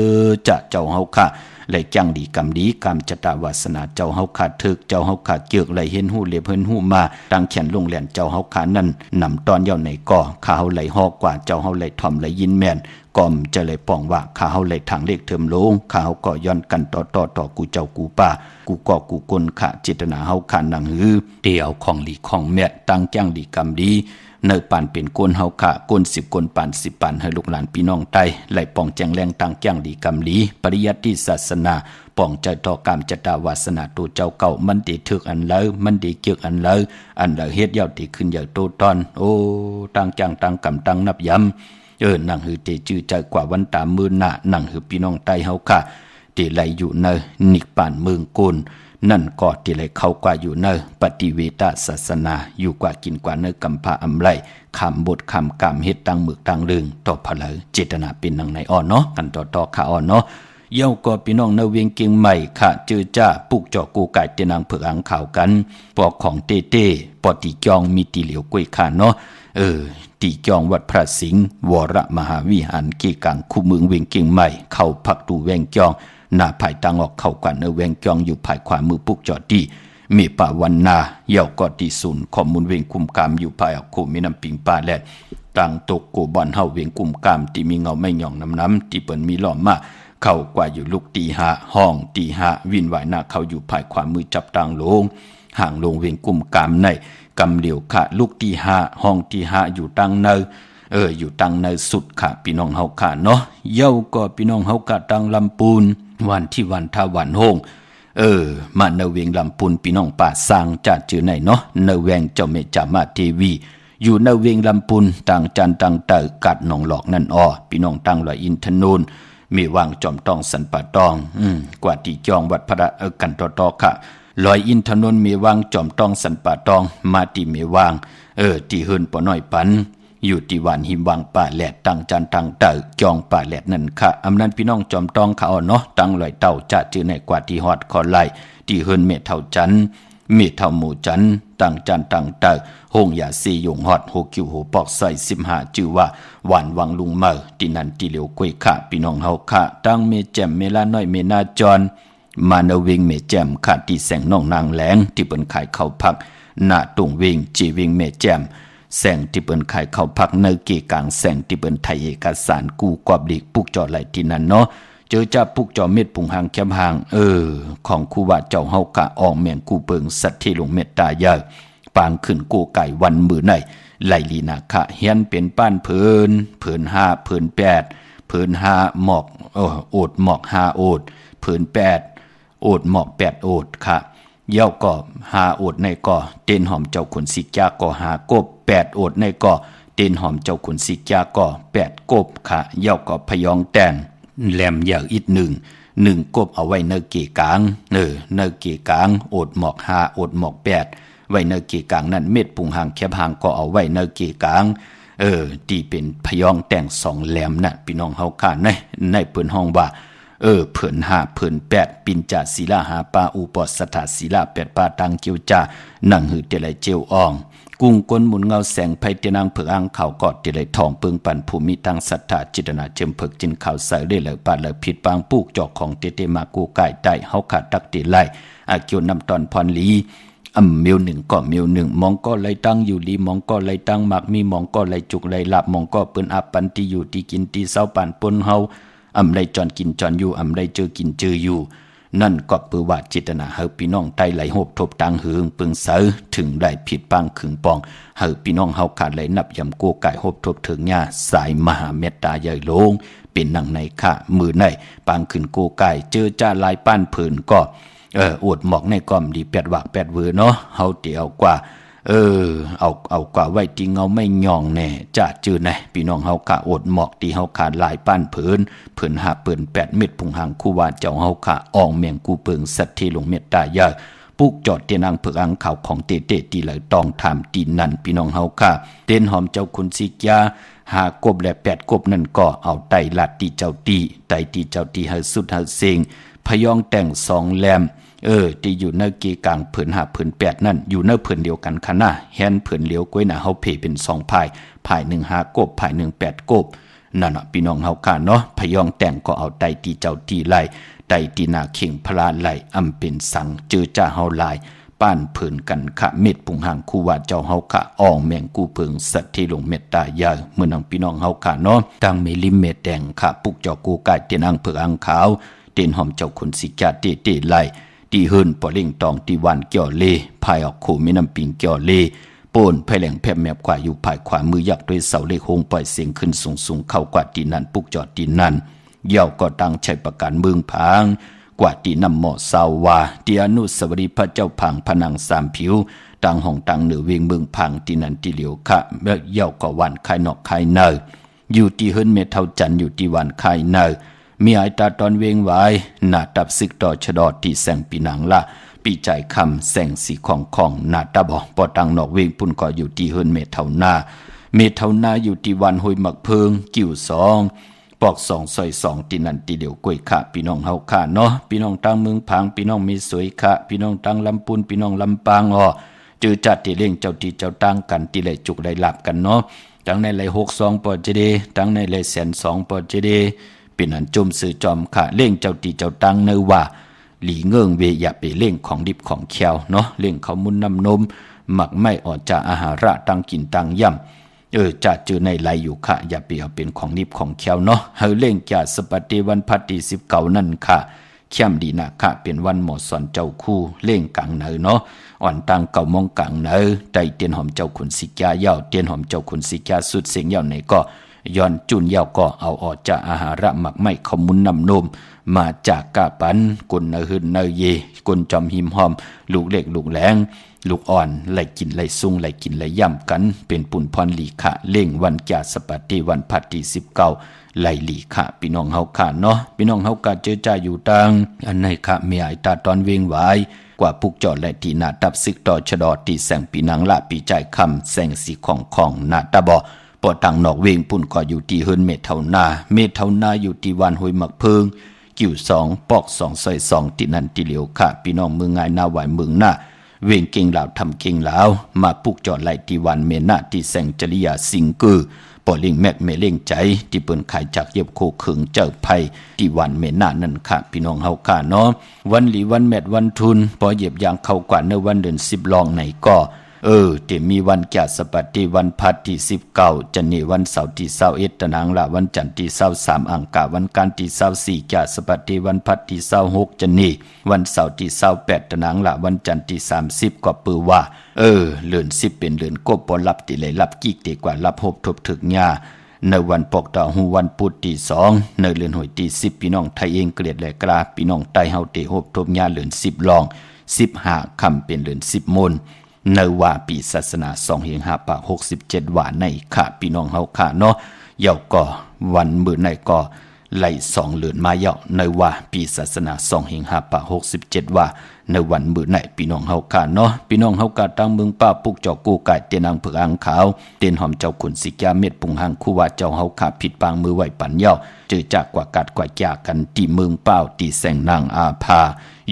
จะเจ้าเฮาค่ะไหลจังดีกำดีกำจตาวาสนาเจ้าเฮาขาถึกเจ้าเฮาขาเกือกไหลเห็นหูเล็บเห็นหูมาตั้งแขนลงแหลนเจ้าเฮาขานั่นนำตอนเย่าในก่อข้าเฮาไหลฮอกกว่าเจ้าเฮาไหลทอมไหลยินแม่นก่อมจะไหลป่องว่าข้าเฮาไหลทางเลขเทิมลงข้าเฮาก็ย้อนกันต่อกูเจ้ากูป่ากูก่อกูกลข้าเจตนาเฮาขานังหือเดี่ยวของหลีของแม่ตั้งแจ้งดีกำดีเนื้อปานเป็นก้นเฮาขะก้น10ก้นปาน10ปานให้ลูกหลานพี่น้องไตไหลป่องแจงแรงต่างแจ้งดีกำลีปริยัติศาสนาป่องใจต่อกามจตาวาสนาตัวเจ้าเก่ามันดีถึกอันเลยมันดีเกียกอันเลยอันเลยเฮ็ดยาวดีขึ้นยาวโตตอนโอ้ตั้งจังตั้งกำตั้งนับย้ำนั่งหือเตจื้อใจกว่าวันตามมือหน้านั่งหือพี่น้องไตเฮาขะเตไหลอยู่ในนิกปานเมืองกุนนั่นก็ที่ไหลเข้ากว่าอยู่เนปฏิเวทศาสนาอยู่กว่ากินกว่าเนกัมพาอำไลคำบทคำกรรมเฮ็ดตั้งมึกตั้งลึงต่อพลายเจตนาเป็นดังไหนอ่อนเนาะกันต่อขาอ่อนเนาะเย้าก็พี่น้องเนเวียงเกียงใหม่ค่ะจื้อจ้าปุกจอกูไก่เตนางเผือกอังข่าวกันปอกของเต้ปอติจองมีตีเหลียวกล้วยขาเนาะตีจองวัดพระสิงห์วรมหาวิหารเกกังคู่เมืองเวียงเกียงใหม่เข้าพักตูแวงจองหน้าภายตังออกเข้ากันแวงจองอยู่ภายขวามือปุกจอดีมีป่าวันนาเย่าก็ที่ศูนย์ข้อมูลเวียงกุมกามอยู่ภายออกโคมีน้ำปิงป่าแลดต่างตกโกบอนเฮาเวียงกุมกามที่มีเงาไม่หย่องน้ำที่เปิ้นมีล้อมมาเข้ากว่าอยู่ลูกตีหาห้องตีหาวินไหวหน้าเขาอยู่ภายขวามือจับตังลงห่างลงเวียงกุมกามในกำเหลียวขะลูกตีหาห้องตีหาอยู่ตังเนอยู่ตังในสุดค่ะพี่น้องเฮาค่ะเนาะเย้าก็พี่น้องเฮาค่ะตังลำปูนวันที่วันท่าวันโฮงมาเนเวียงลำปูนพี่น้องป่าสร้างจัดจื่อไหนเนาะเนเวียงเจ้าเมจามาเทวีอยู่เนเวียงลำปูนต่างจันต่างเตอกัดหนองหลอกนั่นอ้อพี่น้องตั้งลอยอินทนูนมีวางจอมตองสันป่าตองกว่าที่จองวัดพระกันต่อค่ะลอยอินทนนท์มีวางจอมตองสันป่าตองมาที่มีวางที่เฮินปอน้อยปันอยู่ที่หวานหิมวางป่าแหลดตั้งจันตั้งเตอจองป่าแหลดนั่นค่ะอำนั้นพี่น้องจอมตองเขาเนาะตั้งลอยเต่าจะจื้อในกว่าที่ฮอดคอไหลที่เฮินเมเท่าจันเมเท่าหมู่จันตั้งจันตั้งเตอห้องยาซียงฮอดโฮคิวโฮปอกใส่15จื้อว่าหวานวังลุงเมอที่นั่นที่เหลียวกวยค่ะพี่น้องเฮาค่ะตั้งเมแจ่มเมลาน้อยเมนาจรมาเนเวงเมแจ่มขาดที่แสงน้องนางแหลงที่เปิ้นขายข้าวผักหน้าตุงเวงจีเวงเมแจ่มแสงที่เปิ้นขายข้าวผักในเกกลางแสงที่เปิ้นไทยเอกสารกู้กอบลีกปุกจอไหลที่นั่นเนาะ เจอจ่าปุกจอเม็ดปุงหางแคมหางของครูบาเจ้าเฮากะอองแมงกูเปิงสัตว์ที่ลงเมตตาเยอะปางขึ้นโกไก่วันมือไหนไหลลีนาคะเฮียนเป็นป้านเพิ่น5เพิ่น8เพิ่น5หมอกโอดหมอก5โอดเพิ่น8โอดหมอก8โอดค่ะเย่าก็5โอดในก็เต้นหอมเจ้าขุนสิกยาก็5กบ8โอดในก็เต้นหอมเจ้าขุนสิกยาก็8กบค่ะเย่าก็พยองแต่งแหลมยาวอีก1กบเอาไว้เนเกกลางเนเกกลางโอดหมอก5โอดหมอก8ไว้เนเกกลางนั่นเม็ดปุงหางแคบหางก็เอาไว้เนเกกลางที่เป็นพยองแต่ง2แหลมน่ะพี่น้องเฮาค่ะในเปิ้นห้องว่าเพิ่น5เพิ่น8ปินจาศิลาหาปาอุปสถาศิลา8ปาตังเกียวจานั่งหือเตไลเจียวอ่องกุ้งก้นหมุนเงาแสงไผเตนางเผือกอ่างเขากอดเตไลทองเปิงปันภูมิทางศรัทธาจิตนาเจิมเผือกจินข่าวใส่ได้เลยปาเลยผิดปางปูกจอกของเตมากูไก่ได้เฮาขาดตักเตไลอาเกียวนำตอนพรลีเมียว1ก็เมียว1มองก็ไหลตั้งอยู่ลีมองก็ไหลตั้งมักมีมองก็ไหลจุกไหลหลับมองก็เปิ้นอับปันที่อยู่ที่กินที่เศร้าปานปนเฮาไหลจอนกินจอนอยู่ไหลเจอกินเจออยู่นั่นก็ปือว่าจิตนาเฮาพี่น้องไตไหลโหบทบตังหึงปึงเสอถึงได้ผิดปังขึงปองเฮาพี่น้องเฮาขาดไหลนับยำโกไก่โหบทบถึงญาสายมหาเมตตาใหญ่ลงเป็นหนังในค่ะมือในปังขึ้นโกไก่เจอจ้าลายป้านเพิ่นก็อดหมอกในก้อมดี8วาก8เวอเนาะเฮาเตียวกว่าเอากว่าไว้ติเงาไม่ย่องแน่จะจื้อแน่พี่น้องเฮากะอดหมอกที่เฮาขาดหลายป้านเพิ่น5เปิ้น8เม็ดพุงหางคู่ว่าเจ้าเฮาค่ะอ่องแมงกูเปิงสัตว์ที่ลงเมตตายาปุกจอดเตียนางเผือกอังข่าวของเตตีเลยต้องถามตีนั่นพี่น้องเฮาค่ะเต้นหอมเจ้าคุณสิกยา5กบและ8กบนั่นก็เอาไตลัดตีเจ้าตีไตตีเจ้าตีเฮาสุดเฮาเซิงพยองแต่ง2แลมที่อยู่ในเกกลางเพิ่น5เพิ่น8นั่นอยู่ในเพิ่นเดียวกันค่ะนะแฮนเพิ่นเลี้ยวก้วยน่ะเฮาเพเป็น2พาย1 5กบพาย1 8กบนั่นน่ะพี่น้องเฮาค่ะเนาะพยองแต่งก็เอาไตตีเจ้าตีไล่ไตตีนาเข่งพลาไหลเป็นสังเจอจ้าเฮาลายป้านเพิ่นกันค่ะเม็ดปุงหางคู่ว่าเจ้าเฮาค่ะอ่องแมงกูเพิงสัตว์ที่ลงเมตตายาเมื่อนังพี่น้องเฮาค่ะเนาะตั้งเมลิเมตแดงค่ะปุกเจ้ากูกายเตียนางเผือกอังขาวเตียนหอมเจ้าคนสิกาเตไล่ตีเฮินปอเล่งตองตีวันเกี่ยวเลภายออกขู่มีน้ำปิงเกี่ยวเลโปนภายแหลงแผบแมบขวาอยู่ภายขวามือยักด้วยเสาเลขโฮงปล่อยเสียงขึ้นสูงเข้ากว่าตีนันปุกจอดตีนันเย่าก็ตั้งใช้ประกันเมืองพางกว่าตีนำหมอสาววาตีอนุสาวรีย์พระเจ้าพังพนัง3ผิวตั้งห้องตั้งเหนือเวียงเมืองพังตีนันตีเหลียวค่ะเย่าก็วันคายนอกคายเนออยู่ตีเฮินเมเท่าจันอยู่ตีวันคายเนอมีไอตาตอนเวงไว้หน้าตับซึกต่อชดอที่แสงปีนังละปีใจคำแสงสีของหน้าตาบอกปอตังนอกเวงปุ่นก็อยู่ที่เฮินเมเท่าหน้าอยู่ที่วันหอยหมักเพิงกิ่ว2ปอก2ซอย2ตีนันตีเดียวกล้วยค่ะพี่น้องเฮาค่ะเนาะพี่น้องตั้งเมืองพังพี่น้องมีสวยค่ะพี่น้องตั้งลำปูนพี่น้องลำปางเจอจัดที่เลี้ยงเจ้าที่เจ้าตั้งกันที่ไหลจุกไหลหลับกันเนาะตั้งในไหล62ปอเจเดตั้งในไหล102ปอเจเดเป็นอันจมสื่อจอมค่ะเล่งเจ้าตีเจ้าตังเนว่าหลีเงื่งเวอย่าไปเล่งของดิบของแควเนาะเล่งเขามุนน้ำนมหมักไม่ออกจากอาหาระตังกินตังย่ำจะเจอในไหลอยู่ค่ะอย่าไปเอาเป็นของดิบของแควเนาะเฮาเล่งจะสปฏิวันพัตติ19นั่นค่ะเข้มดีนะค่ะเป็นวันหมอสอนเจ้าคู่เล่งกลางเนเนาะอ่อนตังเก่ามองกลางเนไตเตียนหอมเจ้าขุนสิกยาเย้าเตียนหอมเจ้าขุนสิกยาสุดเสียงเย้าไหนก็ย้อนจุนยาวก็เอาออกจากอาหาระหมักไม่ขมุนนำนมมาจากกะปันกุนเนหึนเนเยกุนจอมหิมหอมลูกเล็กลูกแหลงลูกอ่อนไหลกินไหลซุงไหลกินไหลย่ำกันเป็นปุ่นพรลีขะเล่งวันจาสปฏิวันพัตติ19ไหลลีขะพี่น้องเฮาค่ะเนาะพี่น้องเฮากะเจอจ่าอยู่ตังอันในขะเมียไอตาตอนเวงไว้กว่าปุกจอดและตีนาตับซึกต่อชะดอตีแสงปีนังละปีใจคำแสงสีของนาตาบอปอตังนอกเวงปุ่นก็อยู่ที่เฮินเมเท่านาอยู่ที่วันหอยหมักเพิงกิ่ว2ปอก2ซอย2ตินันติเหลียวค่ะพี่น้องเมืองงายนาไหวเมืองหน้าเวงเก่งลาวทำเก่งลาวมาปุกจอดไหลที่วันเมนาที่แสงจริยาสิงกือปอเล่งแมกเมเล่งใจที่เปิ้นขายจากเย็บโคเขิงเจ้าไผ่ที่วันเมนานั่นค่ะพี่น้องเฮาค่ะเนาะวันหลีวันแมดวันทุนปอเย็บยางเข้ากว่าในวันเดือน10ลองไหนก็ เดี๋ยวมีวันแก่สปัตติวันพัดที่19จันนี่วันเสาร์ที่21ตะนางละวันจันทร์ที่23อังคารวันการที่24แก่สปัตติวันพัดที่26จันนี่วันเสาร์ที่28ตะนางละวันจันทร์ที่30ก็ปือว่าเดือน10เป็นเดือนกบบ่รับติเลยรับกิกดีกว่ารับพบทบถึกญาในวันปกดาวหูวันพุธที่2ในเดือนหอยที่10พี่น้องไทยเองเกลียดและกราพี่น้องไต้เฮาเตพบทบญาเดือน10ลอง15ค่ำเป็นเดือน10มนในว่าปีศาสนา2567ว่าในค่ะพี่น้องเฮาค่ะเนาะเยาก็วันมื้อในก็ไล่2เดือนมาเยาในว่าปีศาสนา2567ว่าในวันมื้อในพี่น้องเฮาค่ะเนาะพี่น้องเฮาค่ะตั้งเมืองป้าปุกเจ้ากูกายเตนางผึกอังขาวเตนหอมเจ้าขุนสิกาเม็ดปุงหังคู่ว่าเจ้าเฮาค่ะผิดปางมือไหวปันเยาเจอจากกว่ากัดกว่าจากกันที่เมืองเป้าที่แสงนางอาภา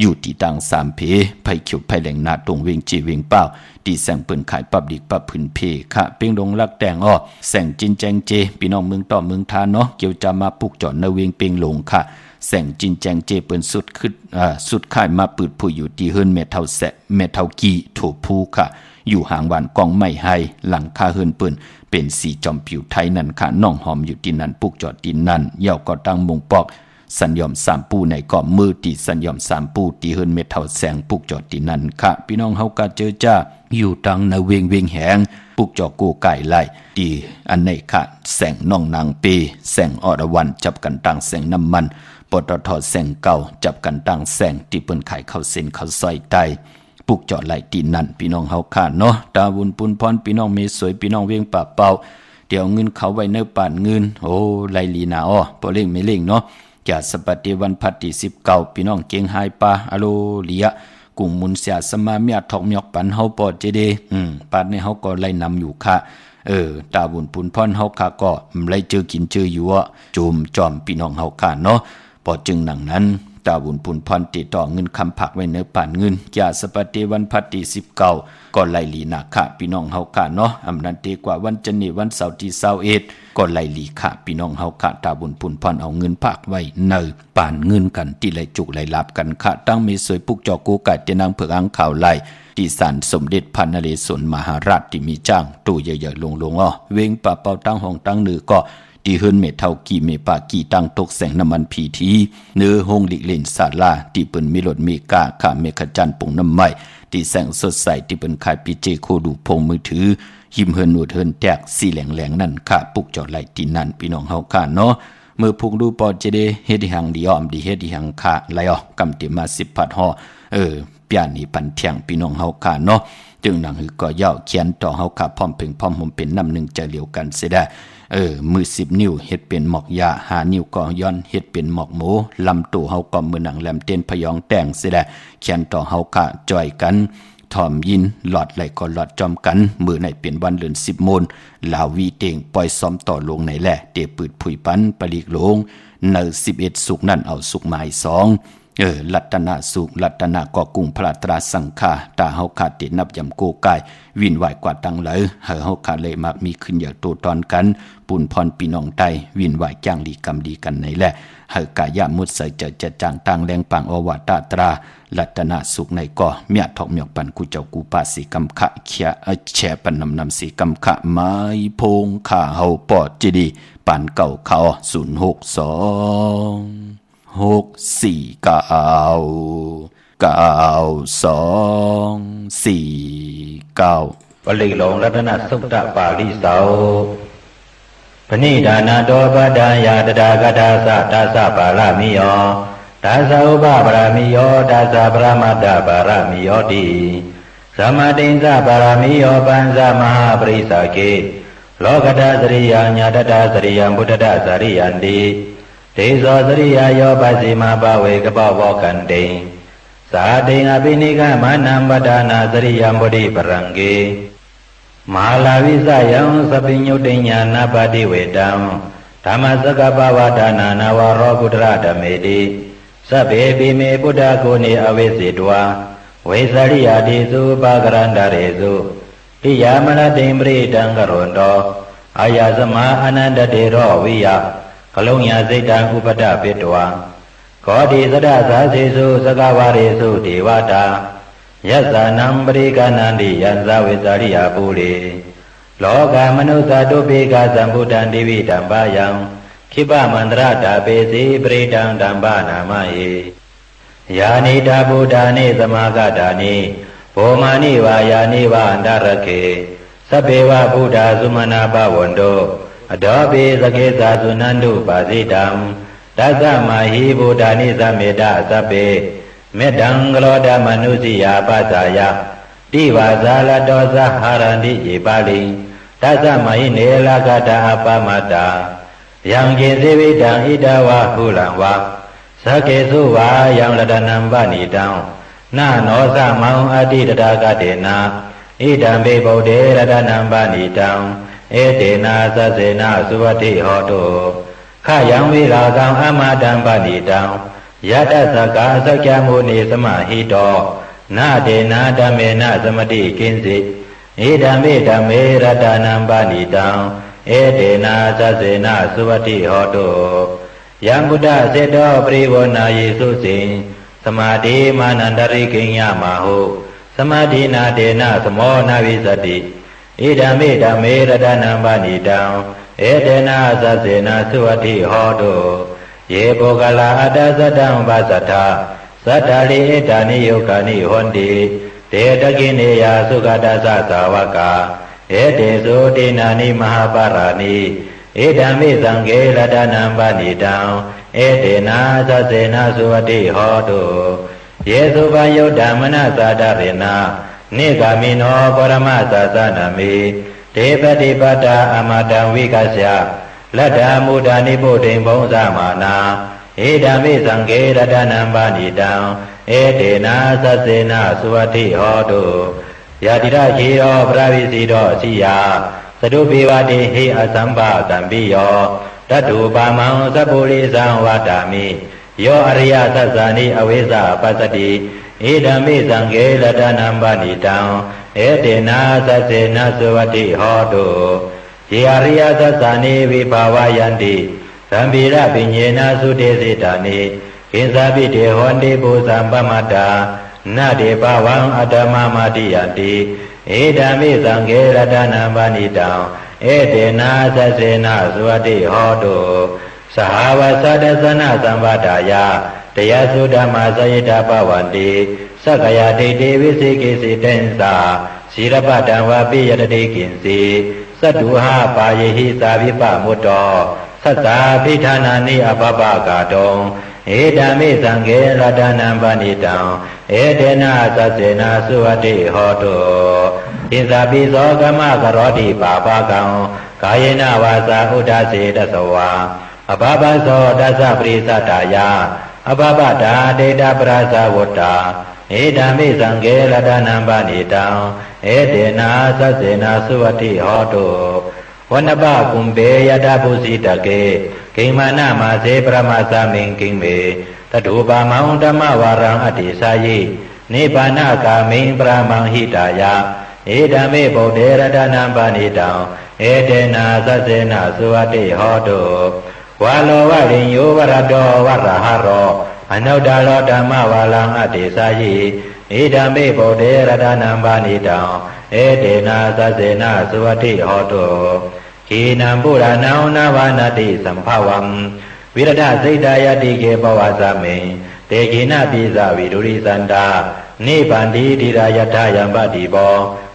อยู่ที่ดังสามเพไผเขียวไผแหลงนาตรงเวงจีเวงเป้าที่แสงปืนขายปับดิกปับพื้นเพค่ะเปียงดงลักแตงอ้อแสงจินแจงเจพี่น้องเมืองต่อเมืองทานเนาะเกี่ยวจะมาปุกจอดในเวงเปียงหลงค่ะแสงจินแจงเจเปิ้นสุดขึ้นสุดค่ายมาปืดผู้อยู่ที่เฮิรนเมทัลแสเมทัลกีโถภูค่ะอยู่ห่างวันกองไม่ให้หลังคาเฮิรนปืนเป็นสีจอมผิวไทยนั่นค่ะน้องหอมอยู่ที่นั่นปุกจอดที่นั่นเย่าก็ตั้งมุงปอกสัญญอม3ปูในเกาะมือตีสัญญอม3ปูตีเฮิรนเมทัลแสงปุกจอดที่นั่นค่ะพี่น้องเฮาก็เจอจ้าอยู่ตังในเวงแหงปุกจอกูไก่ไล่ตีอันในค่ะแสงน้องนางปีแสงอรวรรณจับกันตั้งแสงน้ำมันปตทแสงเก่าจับกันตั้งแสงที่เปิ้นขายข้าวเส้นข้าวซอยไตปุกจอดไหลตีนั่นพี่น้องเฮาค่ะเนาะตาวุนปุนพรพี่น้องเมสวยพี่น้องเวียงป่าเป่าเดี๋ยวเงินเขาไว้ในป่านเงินโอ้ไหลลีนาอ้อบ่เล่งไม่เล่งเนาะจากสปัตติวันพัดที่19พี่น้องเก่งหายปาอโลเลียกุ้งมุนเสียสมาเมียทอกมยอกปันเฮาปอดเจเดปาดในเฮาก็ไล่นำอยู่ค่ะตาบุญปุนพรเฮาค่ะก็ไล่เจอกินเจออยู่อ่ะจุมจอมพี่น้องเฮาค่ะเนาะพอจึงหนังนั้นตาบุญปุนพรติดต่อเงินคำผักไว้เนื้อป่านเงินจากสปัตติวันพัดที่19ก็ไล่ลีนาค่ะพี่น้องเฮาค่ะเนาะอำนั้นดีกว่าวันจันทร์วันเสาร์ที่21ก็ไล่ลีค่ะพี่น้องเฮาค่ะตาบุญปุนพรเอาเงินผักไว้เนื้อป่านเงินกันที่ไล่จุกไล่ลับกันค่ะตั้งมีสวยปุกจอกูกัดเตนางเผือกอังข่าวไล่ที่ศาลสมเด็จพระนเรศวรมหาราชที่มีจ้างตู้ใหญ่ๆลงอ้อเวงป่าเป่าตั้งห้องตั้งนือก็ที่เฮิรนเมเท่ากี่เมปากี่ตั้งตกแสงน้ำมันพีทีเนื้อห้องหลีกเล่นศาลาที่เปิ้นมีรถมีกาข้าเมฆจันทร์ปงน้ำไม้ที่แสงสดใสที่เปิ้นขายปีเจโคดูพงมือถือหิมเฮิรนนูดเฮิรนแตกสีแหลงนั่นค่ะปุกจอดไหลที่นั่นพี่น้องเฮาค่ะเนาะเมื่อพุกดูปอจะได้เฮ็ดหังดีอ้อมดีเฮ็ดหังค่ะไหลออกกำติมา10พัดห่อเปียนี่ปันเที่ยงพี่น้องเฮาค่ะเนาะจึงหนังหือก็ย่อเขียนต่อเฮาค่ะพร้อมเพ่งพร้อมผมเป็นน้ำหนึ่งใจเหลียวกันเสียได้มือ10นิ้วเฮ็ดเป็นหมอกยา5นิ้วก็ย้อนเฮ็ดเป็นหมอกหมูลำตัวเฮาก็มือหนังแหลมเต้นพยองแต่งเสียได้เขียนต่อเฮาค่ะจ่อยกันถอมยินหลอดไหลก็หลอดจอมกันมือในเป็นวันเดือน10 โมงลาววีเตงปล่อยซ้อมต่อลงในแหละเตปืดผุยปันปลีกลงใน11สุกนั่นเอาสุกหมาย2ลัตนาสุลัตนาก็กุ้งพระตราสังฆาตาเฮาขาดตินับยำโกกายวินไหวกว่าตังเลยเฮาขาดเลยมามีขึ้นอย่างโตตอนกันปุ่นพรพี่น้องไตวินไหวจ้างดีกรรมดีกันในแหละเฮากายะมุดใส่จะจางต่างแรงปังอวตาตราลัตนาสุกในก็เมียทอกเมียกปันกูเจ้ากูปาสีกำขะเขียแฉปันนำสีกำขะไม้พงขาเฮาปอดจีดีปันเก่าเขา062 6 4 9 2 4 9ปลิกหลงรัตนสุตตะปาลิเสาปณิดานาโตปดายาตดากดาสะตาสะปารามิโยตาสะอุปปารามิโยตาสะปรมัตถปารามิโยติสัมมาตินสะปารามิโยปัญสมหาปริสาเกโลกตาสริยาญาตตาสริยังพุทธตาสริยันติเตโสสริยาโยปัสสิมาปเวกปวกันเตสาเตงอภินิกามานัมปดานาสริยังบุริปรังเกมหาลาวิสยังสปิญญุติญาณปฏิเวตังธรรมสกปวดานานาวโรพุทธะธเมติสัพเพปิเมพุทธโกเนอเวสิตวาเวสริยาติสุปะกรันดาเรสุปิยามนะติมปริตังกรณโตอายาสมาอนันตเตโรวิยะกลุญญาสิตังอุปดาปิตวาขอดีสดาสาสิสุสกาวาเรสุเทวตา ยัสสานังปริกานันติยัสสาเวสาริยาปุริโลกามนุสาตุปิกาสัมพุทธันติวิธัมปายังขิปมันตรตาเปสีปริตังธัมปานามาเยยานิตาบุตานิสมากตานิโภมานิวายานิวาอันตรเคสัพเพวะพุทธาสุมาณาภวันโตอดอปิสเกสาสุนันตุปาสิตังตัสสะมาหิบุตานิสัมเมตตาสัพเพเมตตังกโลดมนุสิยาปัสสายะติวาสาลโตสหารันติเยปาลิตัสสะมาหิเนลกตาอปมตตายังเกสิวิตังอิดาวะหุลังวะสเกสุวายังรัตนัมปณิตังนาโนสะมังอติตถากเตนะอิดัมเปโพเดรัตนัมปณิตังเอเตนะสัสเสนะสุวัติโหตุขยังวิรากังอมาตัมปณิตังยะตัสสกาสัจจมุนีสมาหิโตนาเตนะธัมเมนะสมติกินสิอิดัมเปธัมเมรัตนัมปณิตังเอเตนะสัสเสนะสุวัติโหตุยังพุทธเสโตปริวนาเยสุสิงสมาธิมานันตริกิญญามาหุสมาธินาเตนะสโมนาวิสติอิดัมเมธัมเมรัตนัมปณิตังเอเตนะสัสเสนะสุวัติโหตุเยโภกลาอัตตสัตตังปัสสัทธาสัทธาลิเอตานิโยกานิหนติเตตกิเนยาสุขตัสสะสาวกาเอเตสุตินานิมหาปารานิเอตัมมิสังเกรัตนัมปณิตังเอเตนะสัสเสนะสุวัติโหตุเยสุปยุตตมนะสาดาเรนะนิกามิโนปรมสัสสนามิเทปฏิปตาอมตังวิกัสสะลัดดามุดานิโพธิบงสมานาเอตัมมิสังเกรัตนัมปณิตังเอเตนะสัสเสนะสุวัติโหตุยะติระชีโรปราวิสีโรสิยาสดุปิวะติหิอสัมภะกัมปิโยตัตถุปามังสัพพุริสังวาตามิโยอริยสัสสานิอเวสะปัสสติอิดัมมิสังเกรัตนัมปณิตังเอเตนะสัสเสนะสุวัติโหตุเยอริยสัสสานิวิภาวายันติสัมภิระปิญเยนะสุเตสิตานิกินสาปิเทหนติปุสัมปมัตตานาเดภวังอัตมะมาติยันติเอตัมมิสังเกรัตนัมปณิตังเอเตนะสัสเสนะสุวัติโหตุสหาวสัตสนะสัมปทายาตยสุဓမ္มสยิตาปวันติสักยาติติวิสิกิสิเตนสาศิรปตังวาปิยตติกินสีสัตถุหาปายหิสาวิปมุตโตสัสสาภิธานานิอภปกาตงเอตัมมิสังเกรัตนัมปณิตังเอเตนะสัสเสนะสุวัติโหตุอิสาปิโสกมะกโรติปาปะกังกายเนวาสาอุดาเสตสวาอภปโสตัสสะปริสัตตายาอภปตาเดตปราสาวตตาเอตัมมิสังเกรัตนัมปณิตังเอเตนะสัสเสนะสุวัติโหตุวันบะกุมเปยตาภุสิตเกกิมานะมาเสปรมาสามิงกิงเมตถุปามังธรรมวารังอติสายินิพพานกามิงปรามังหิตายะเอตัมมิโพเดรัตนัมปณิตังเอเตนะสัสเสนะสุวัติโหตุวาโลวะริญโยวรโตวรหะโรอนุตตโรธรรมวารังอติสายิเอตัมมิโพเดรัตนัมปณิตังเอเตนะสัสเสนะสุวัติโหตุขีนัมปุรานังนาวานาติสัมภวัมวิรดาสิตายติเกปวาสเมเตกินาปิสวิดุริสันตานิพพันติติรายทายัมปติโป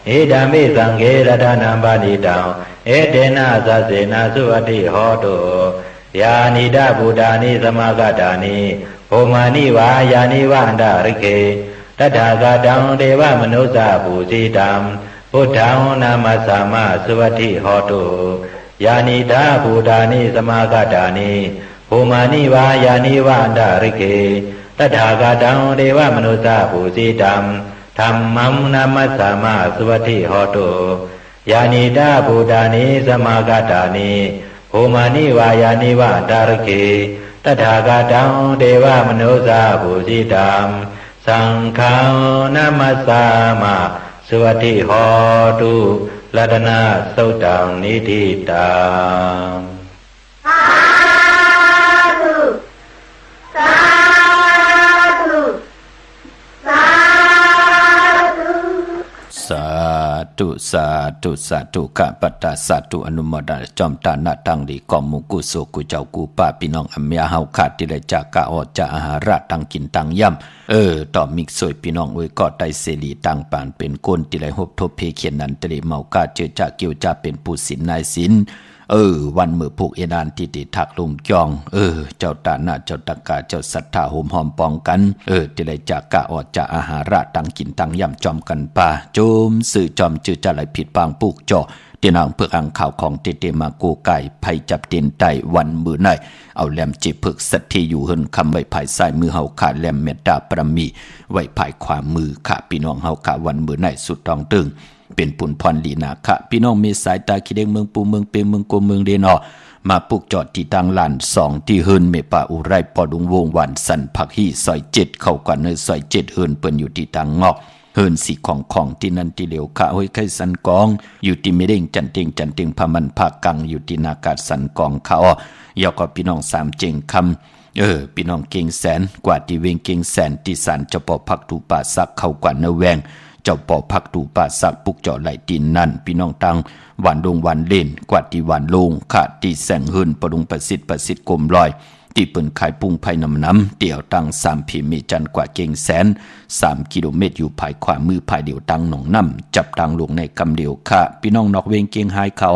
เอตัมมิสังเกรัตนัมปณิตังเอเตนะสัสเสนะสุวัติโหตุยานิดาบูดานิสมากตานิโภมานิวายานิวันดาริเกตถาคตังเทวมนุสสะภูสิตังพุทธังนามัสสามาสุวัติโหตุยานิดาบูดานิสมากตานิโภมานิวายานิวันดาริเกตถาคตังเทวมนุสสะภูสิตังธัมมังนามัสสามาสุวัติโหตุยานิดาบูดานิสมากตานิโภมานิวายานิวันดาริเกตถาคตังเทวมนุสสะภูสิตังสังฆังนามัสสามาสุวัติโหตุรัตนะสุตังนิธิตังสาธุสาธุสาธุ ธุสาธุสาธุข้าพเจ้าสาธุอนุโมทนาจอมตานะตังดีกอมมุกุโสกุเจ้ากูป้าพี่น้องอัมยาเฮาขาดที่ได้จากกะออจะอาหาระตังกินตังย่ำต่อมิกสวยพี่น้องเอ้ยก็ได้เสรีตังปานเป็นก้นที่ได้ฮบทบเพเขียนนันตรีเมากาเจอจะเกี่ยวจะเป็นผู้ศิลนายศิลวันมือผูกเอดานที่ติทักลุงจองเจ้าตาหน้าเจ้าตะกาเจ้าศรัทธาโหมหอมปองกันที่ได้จากกะออจะอาหาระตังกินตังย่ำจอมกันป่าโจมสื่อจอมจือจะไหลผิดปางปุกจ่อเตียนางเพื่ออังข่าวของเตมาโกไก่ไผจับเตียนไตวันมือในเอาแหลมจิพึกสัตที่อยู่เฮินคำไว้ภายซ้ายมือเฮาขาแหลมเมตตาปรมีไว้ภายขวามือขาพี่น้องเฮาขาวันมือในสุดตองตึงเป็นปุ่นพรลีนาคะพี่น้องมีสายตาคิดเด้งเมืองปูเมืองเปเมืองโกเมืองเดนอมาปลูกจอดที่ตังลาน2ที่เฮินเมปาอุไรปอดุงวงวันสันผักฮีซอย7เข้ากันในซอย7เฮินเปิ้นอยู่ที่ตังงอกเฮินสีของที่นั่นที่เหลียวข้าห้อยไข่สันกองอยู่ที่เมเด้งจันเต็งพามันภาคกังอยู่ที่นากาศสันกองเขายาวก็พี่น้อง3เจงคำพี่น้องเก่งแสนกว่าที่เวงเก่งแสนที่สารเจ้าปอพักถูป่าซักเข้ากว่าเนแวงเจ้าปอพักถูป่าซักปุกเจาะไหลดินนั่นพี่น้องตังวันดงวันเล่นกว่าที่วันลงขาดที่แสงเฮินประดุงประสิทธิ์กลมลอยที่เปิ้นขายปุ้งไผ่น้ำเดี่ยวตัง3พิมพ์จันกว่าเก่งแสน3กิโลเมตรอยู่ภายขวามือภายเดี่ยวตังหนองน้ำจับตังลงในกำเดียวค่ะพี่น้องนอกเวงเก่งหายข่าว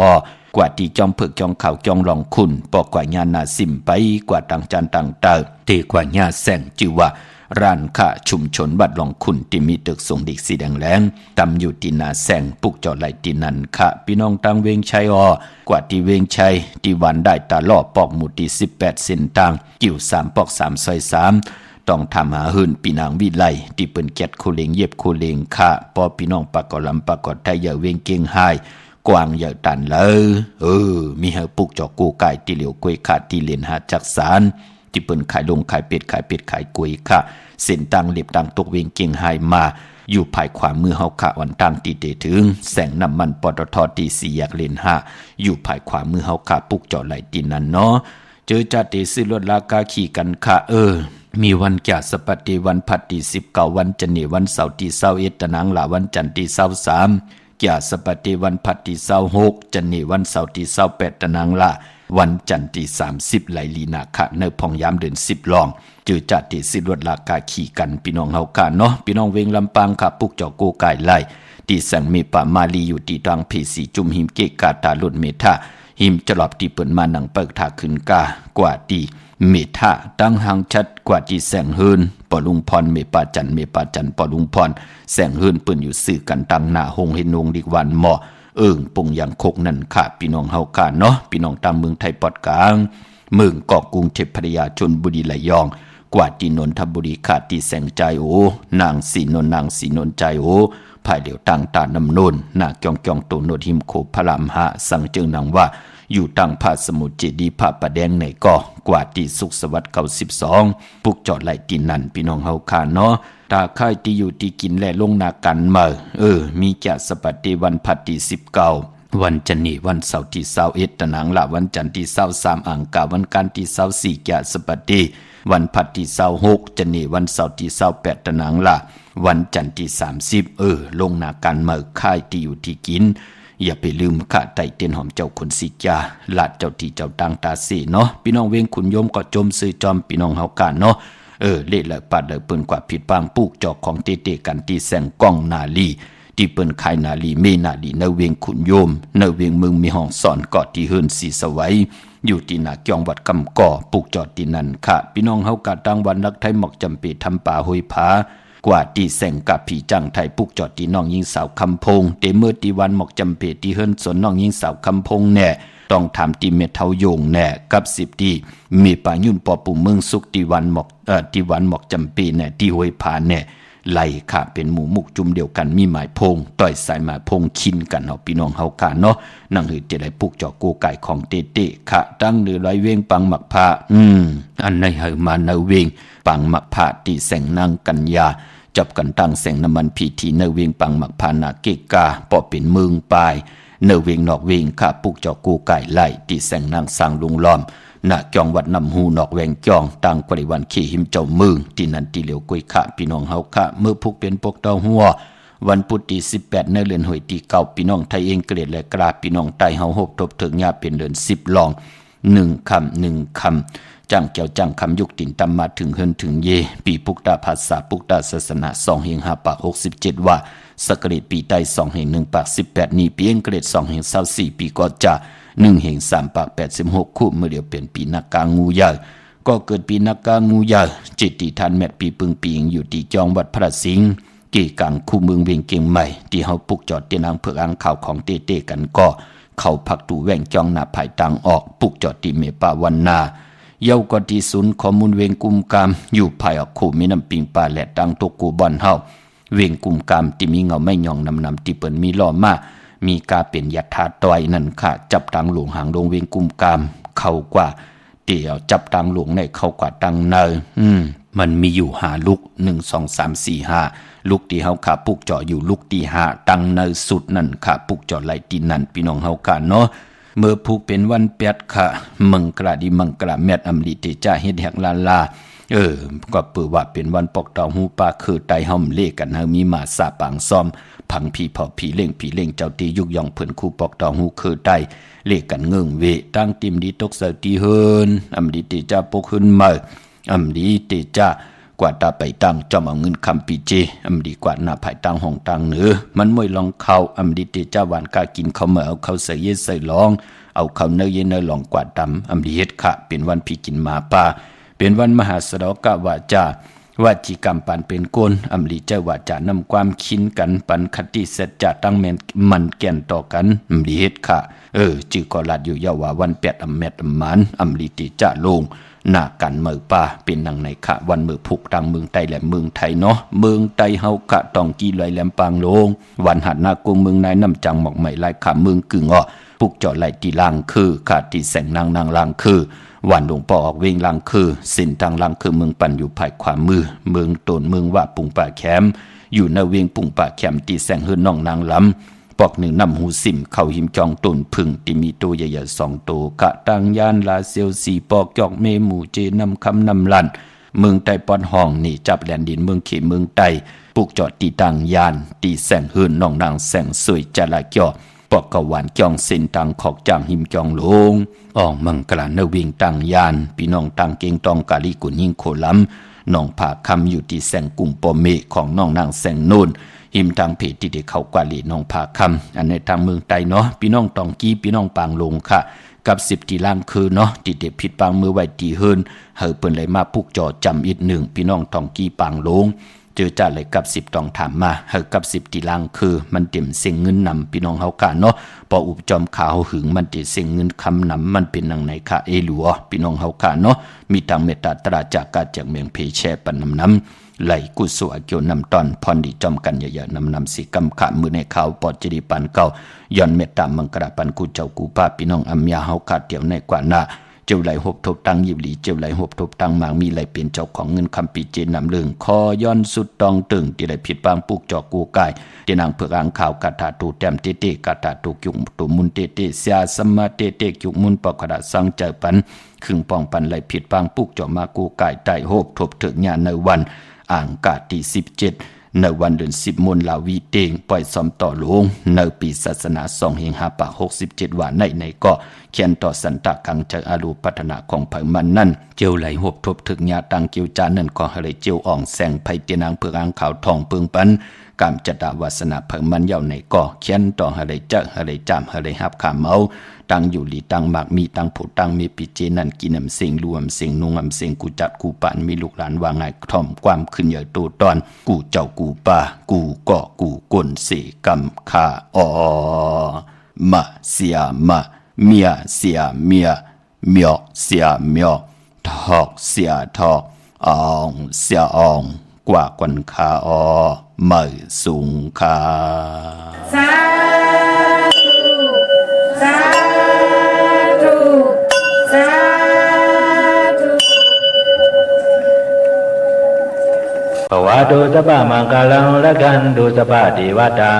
กว่าที่จอมเผือกจองข่าวจองหลองคุณปอกกว่าญาณาสิมไปกว่าตังจันตังเตอเทกว่าญาแสงจือว่าร้านค้าชุมชนบัดหลองคุณที่มีตึกส่งดิกสีแดงแรงตำอยู่ที่นาแสงปุกจอดไหลที่นั่นค่ะพี่น้องตังเวงชัยกว่าที่เวงชัยที่วันได้ตาล่อปอกหมู่ที่18เส้นตังกิ่ว3ปอก3ซอย3ต้องทำหาหื่นพี่นางวิไลที่เปิ้นแกดโคเลงเย็บโคเลงค่ะพอพี่น้องปากกอลำปากกอไทยอย่าเวงเก่งหายกวางอย่าตันเลยมีเฮาปุกจอกูไก่ที่เหลียวกวยขาดที่เลนหาจักสารที่เปิ้นขายลงขายเป็ดขายกล้วยค่ะเส้นตังเล็บตังตกเวงเก่งหายมาอยู่ภายขวามือเฮาค่ะวันตังตีเตถึงแสงน้ำมันปตทที่4แยกเลน5อยู่ภายขวามือเฮาค่ะปุกจอไหลดินนั่นเนาะเจอจัดเตซื้อรถราคาขี่กันค่ะมีวันแก่สปัตติวันพัดที่19วันจันทร์วันเสาร์ที่21ตะนางหลาวันจันทร์ที่23แก่สปัตติวันพัดที่26จันทร์วันเสาร์ที่28ตะนางหลาวันจันทร์ที่30ไหลลีนาคะในพองยามเดือน10ลองจือจัดที่สิรวดลากาขี่กันพี่น้องเฮากันเนาะพี่น้องเวงลำปางค่ะปุกจอโกไก่ไล่ที่แสงมีปามาลีอยู่ที่ทางเพสีจุมหิมเกกาตาลุนเมธาหิมจลอบที่เปิ้นมาหนังเปิกทาขึ้นกากว่าที่เมธาตั้งหางชัดกว่าที่แสงเฮินปอลุงพรเมปาจันปอลุงพรแสงเฮินเปิ้นอยู่สื่อกันตั้งหน้าหงเฮนงดิกวันหมอปงอย่างโคกนั่นค่ะพี่น้องเฮากันเนาะพี่น้องตามเมืองไทยปอดกลางเมืองเกาะกรุงเทพพัทยาชลบุรีระยองกว่าที่นนทบุรีขาดที่แสงใจนางสีนนใจภายเดียวต่างตาน้ำนนนาจองโตโนดหิมโคพระราม5สั่งจึงนางว่าอยู่ตั้งพาสมุทรเจดีย์พระประแดงในก่อกว่าที่สุขสวัสดิ์92ปุกจอดไหลที่นั่นพี่น้องเฮาค่ะเนาะตาค่ายที่อยู่ที่กินและลงนากันมามีจะสปัตติวันพัดที่19วันจันทร์วันเสาร์ที่21ตะนางละวันจันทร์ที่23อังคารวันกันที่24จะสปัตติวันพัดที่26จันทร์วันเสาร์ที่28ตะนางละวันจันทร์ที่30ลงนากันมาค่ายที่อยู่ที่กินอย่าไปลืมข้าไต่เตียนหอมเจ้าคนสิจาลาดเจ้าที่เจ้าตังตาสีเนาะพี่น้องเวงขุนโยมก็จมซื้อจอมพี่น้องเฮากันเนาะเละเลยปาดเลยเปิ้นกว่าผิดปางปุกจอกของเตกันที่แสงก้องนาลีที่เปิ้นขายนาลีเมนาลีในเวงขุนโยมในเวงเมืองมีห้องสอนเกาะที่เฮิรนสีสวัยอยู่ที่นาเกียงวัดกำก่อปุกจอดที่นั่นค่ะพี่น้องเฮากะตังวันนักไทยหมอกจำปีทำป่าห้วยผากว่าที่แสงกับผีจังไทยปุกจอดที่น้องยิงสาวคำพงเตเมื่อที่วันหมอกจำปีที่เฮิรนสนน้องยิงสาวคำพงแน่ต้องทำที่เมทาโยงแน่กับ10ที่มีป่ายุ่นปอปุ่มเมืองสุกที่วันหมอกจำปีแน่ที่ห้วยผาแน่ไหลค่ะเป็นหมู่มุกจุ่มเดียวกันมีหมายพงต่อยสายหมายพงชินกันเอาพี่น้องเฮากันเนาะนั่งหือเตไดปุกจอกูไก่ของเตค่ะตั้งหรือร้อยเวงปังหมักผ้าอันในหือมาเนเวงปังหมักผ้าที่แสงนางกัญญาจับกันตั้งแสงน้ำมันพีทีเนเวงปังหมักผ้านาเกกาปอเป็นเมืองปลายเนเวงนอกเวงค่ะปุกจอกูไก่ไล่ที่แสงนางสร้างลุงล้อมณจองวัดนำหูนอกแวงจองต่างกริวันขี่หิมเจ้ามือที่นั่นที่เหลียวกุยขะพี่น้องเฮาขะเมื่อพุกเป็นปกตอหัว วันพุธที่18ในเดือนหวยที่เก่าพี่น้องไทยเองเกลียดและกราบพี่น้องใต้เฮาฮบทบถึงญาเป็นเดือน10ลอง1คำจังเกี่ยวจังคำยุกตินตำมาถึงเฮินถึงเยปีปุกตาภาษาปุกตาศาสนา2เฮง5ปาก67ว่าสกเรตปีใต้2เฮง1ปาก18นี้ปีเองเกรด2เฮง24ปีก็จะ1เฮง3ปาก86คู่เมื่อเดียวเป็นปีนักกางูใหญ่ก็เกิดปีนักกางูใหญ่จิตติทันแมตปีปึงปีงอยู่ที่จองวัดพระสิงห์เกี่กังคู่เมืองเวียงเกียงใหม่ที่เฮาปุกจอดเตียนางเผือกอ่างข่าวของเต้ๆกันก็เข้าพักตูแหว่งจองหน้าภายตังออกปุกจอดที่เมปาวันนาเย้ากอที่ศูนย์ข้อมูลเวงกุมกามอยู่ภายออกคู่มีน้ำปิงปลาและตังตกกูบอนเฮาเวงกุมกามที่มีเงาไม่ย่องนำที่เปิ้นมีล้อมามีกาเป็นยัดทาตอยนั่นค่ะจับตังหลวงหางลงเวงกุมกามเข้ากว่าเดี๋ยวจับตังหลวงในเข้ากว่าตังเนยมันมีอยู่5ลูก1 2 3 4 5ลูกที่เฮาขาปุกเจาะอยู่ลูกที่5ตังเนยสุดนั่นค่ะปุกเจาะไหลตีนั่นพี่น้องเฮากันเนาะเมื่อผูกเป็นวันแปดค่ะมังกราดีมังกราแมดอำลิเตจาเฮ็ดแหกลาลาก็เปิดว่าเป็นวันปอกเต่าหูปลาคือไตห้อมเลกันเฮามีมาสาปางซ่อมผังผีเผาผีเล่งเจ้าตียุกย่องเพิ่นคู่ปอกเต่าหูคือไตเลกันเงิงเวตั้งติมดีตกเสตีเฮินอำลิเตจาปกขึ้นมาอำลิเตจากว่าตาไปตั้งจอมเอาเงินคำปีเจอำดีกว่าหน้าภายตั้งห้องตั้งเหนือมันมวยลองเข้าอำดีเตจ้าหวานกากินเขาเมื่อเอาเขาใส่เย็ดใส่ลองเอาเขาเนยเย็นเนยลองกว่าดำอำดีเฮ็ดค่ะเป็นวันพี่กินหมาป่าเป็นวันมหาสดกะวาจาวาจีกรรมปันเป็นโกนอำดีเจ้าวาจานำความคินกันปันคติเสร็จจะตั้งแม่นมันแก่นต่อกันอำดีเฮ็ดค่ะจือก็ลัดอยู่ยาวว่าวัน8อำแมดอำมันอำดีเตจ้าลงหน้ากันเมือป่าเป็นดังในขะวันเมือผูกทางเมืองไทยและเมืองไทยเนาะเมืองไทยเฮากะตองกีลอยแหลมปางลงวันหัดหน้ากงเมืองนายน้ำจังหมอกใหม่ลายขาเมืองกึ่งปุกเจาะไหลตีลางคือขาตีแสงนางลางคือวันหลวงพ่อออกเวงลางคือสินทางลางคือเมืองปั่นอยู่ภายขวามือเมืองตนเมืองว่าปุงป่าแคมอยู่ในเวียงปุงป่าแคมตีแสงเฮือนน้องนางลำปอกหนึ่งนำหูสิมเข้าหิมจองต้นพึ่งที่มีตัวใหญ่ๆ2ตัวกะตังยานลาเซียวสีปอกจอกเมหมู่เจนำคำนำลันเมืองไตปอนห้องนี่จับแหลนดินเมืองเขเมืองไตปุกจอดตีตังยานตีแสงเฮือนน้องนางแสงสวยจะละเกี่ยวปอกกะหวานจองเส้นตังขอกจางหิมจองลงอ่องมังกลาเนวิงตังยานพี่น้องตังเกงตองกาลีกุนหิงโคล้ำน้องผาคำอยู่ที่แสงกุ่มปอเมของน้องนางแสงโน่นหิมทางเพจที่ได้เข้ากว่าลีน้องผาคำอันในทางเมืองไตเนาะพี่น้องตองกี้พี่น้องปางลงค่ะกับ10ที่ล่างคือเนาะที่เด็ดผิดปางมือไว้ตีเฮินเฮาเปิ้นเลยมาพุกจอจำอีก1พี่น้องตองกี้ปางลงเจอจ่าเลยกับ10ต้องถามมาเฮากับ10ที่ล่างคือมันเต็มเสียงเงินนำพี่น้องเฮากะเนาะพออุปจอมขาวหึงมันติเสียงเงินคำนำมันเป็นนังไหนค่ะเอหลัวพี่น้องเฮากะเนาะมีทางเมตตาตราจากกาจากเมืองเพแชปันนำไหลกุศลเกี่ยวนำตอนพรดีจอมกันเยอะๆนำสีกำขามือในข่าวปอดจดีปันเก่าย้อนเมตตามังกรปันกูเจ้ากูป้าพี่น้องอัมยาเฮาขาดเดี่ยวในกว่าหน้าเจ้าไหลหบทบตังยิบหลีเจ้าไหลหบทบตังมางมีไหลเป็นเจ้าของเงินคำปีเจนำเรื่องคอย้อนสุดตองตึงที่ไหลผิดปางปุกจอกกูกายเตียนางเผือกอ่างข่าวกาถาตูแต้มเตกาถาตูจุกตูมุนเตเสียสมาเตจุกมุนปอกกระดาสังเจปันขึงปองปันไหลผิดปางปุกจอกมากูกายไต่หบทบถึงญาณในวันอ่างกาที่17ในวันเดือน10มนลาวีเตงปล่อยซ้อมต่อลงในปีศาสนา2เฮง5ปาก67ว่าในก็เขียนต่อสันตะกังเจอารูพัฒนาของเผมันนั่นเจียวไหลหบทบถึงญาตังเจียวจานนั่นก็เลยเจียวอ่องแสงไผเตียนางเผือกอ่างขาวทองเปิงปันกามจตาวาสนาเผมันเย่าในก็เขียนต่อเลยเจเลยจามเลยฮับขามเอาตังอยู่หลีตังหมากมีตังผูตังมีปิเจนั่นกินเสียงรวมเสียงนุ่งเสียงกูจัดกูปานมีลูกหลานว่าไงท่อมความขึ้นใหญ่โตตอนกูเจ้ากูป่ากูก็กูกลเสกำคามาเสียมาเมียเสียเมียเมียเสียเมียทอกเสียทอกอ่องเสียอ่องกว่ากันคาไม่สูงคาสาธุสาธุสาธุภวตุสัพพมังคลังละกันตุสัพพเทวตา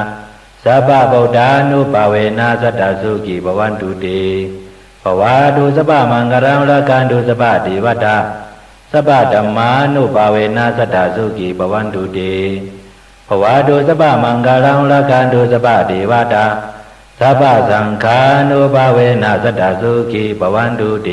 สัพพะพุทธานุภาเวนะสัตตสุขีภวันตุเตภวตุสัพพมังคลังละกันตุสัพพเทวตาสัพพะธัมมานุภาเวนะสัตตสุขีภวันตุเตภ วาตุสัพพมังคลังละกันตุสัพพเทวตาสัพพสังฆานุภาเวนะสัตตสุขีภวันตุเต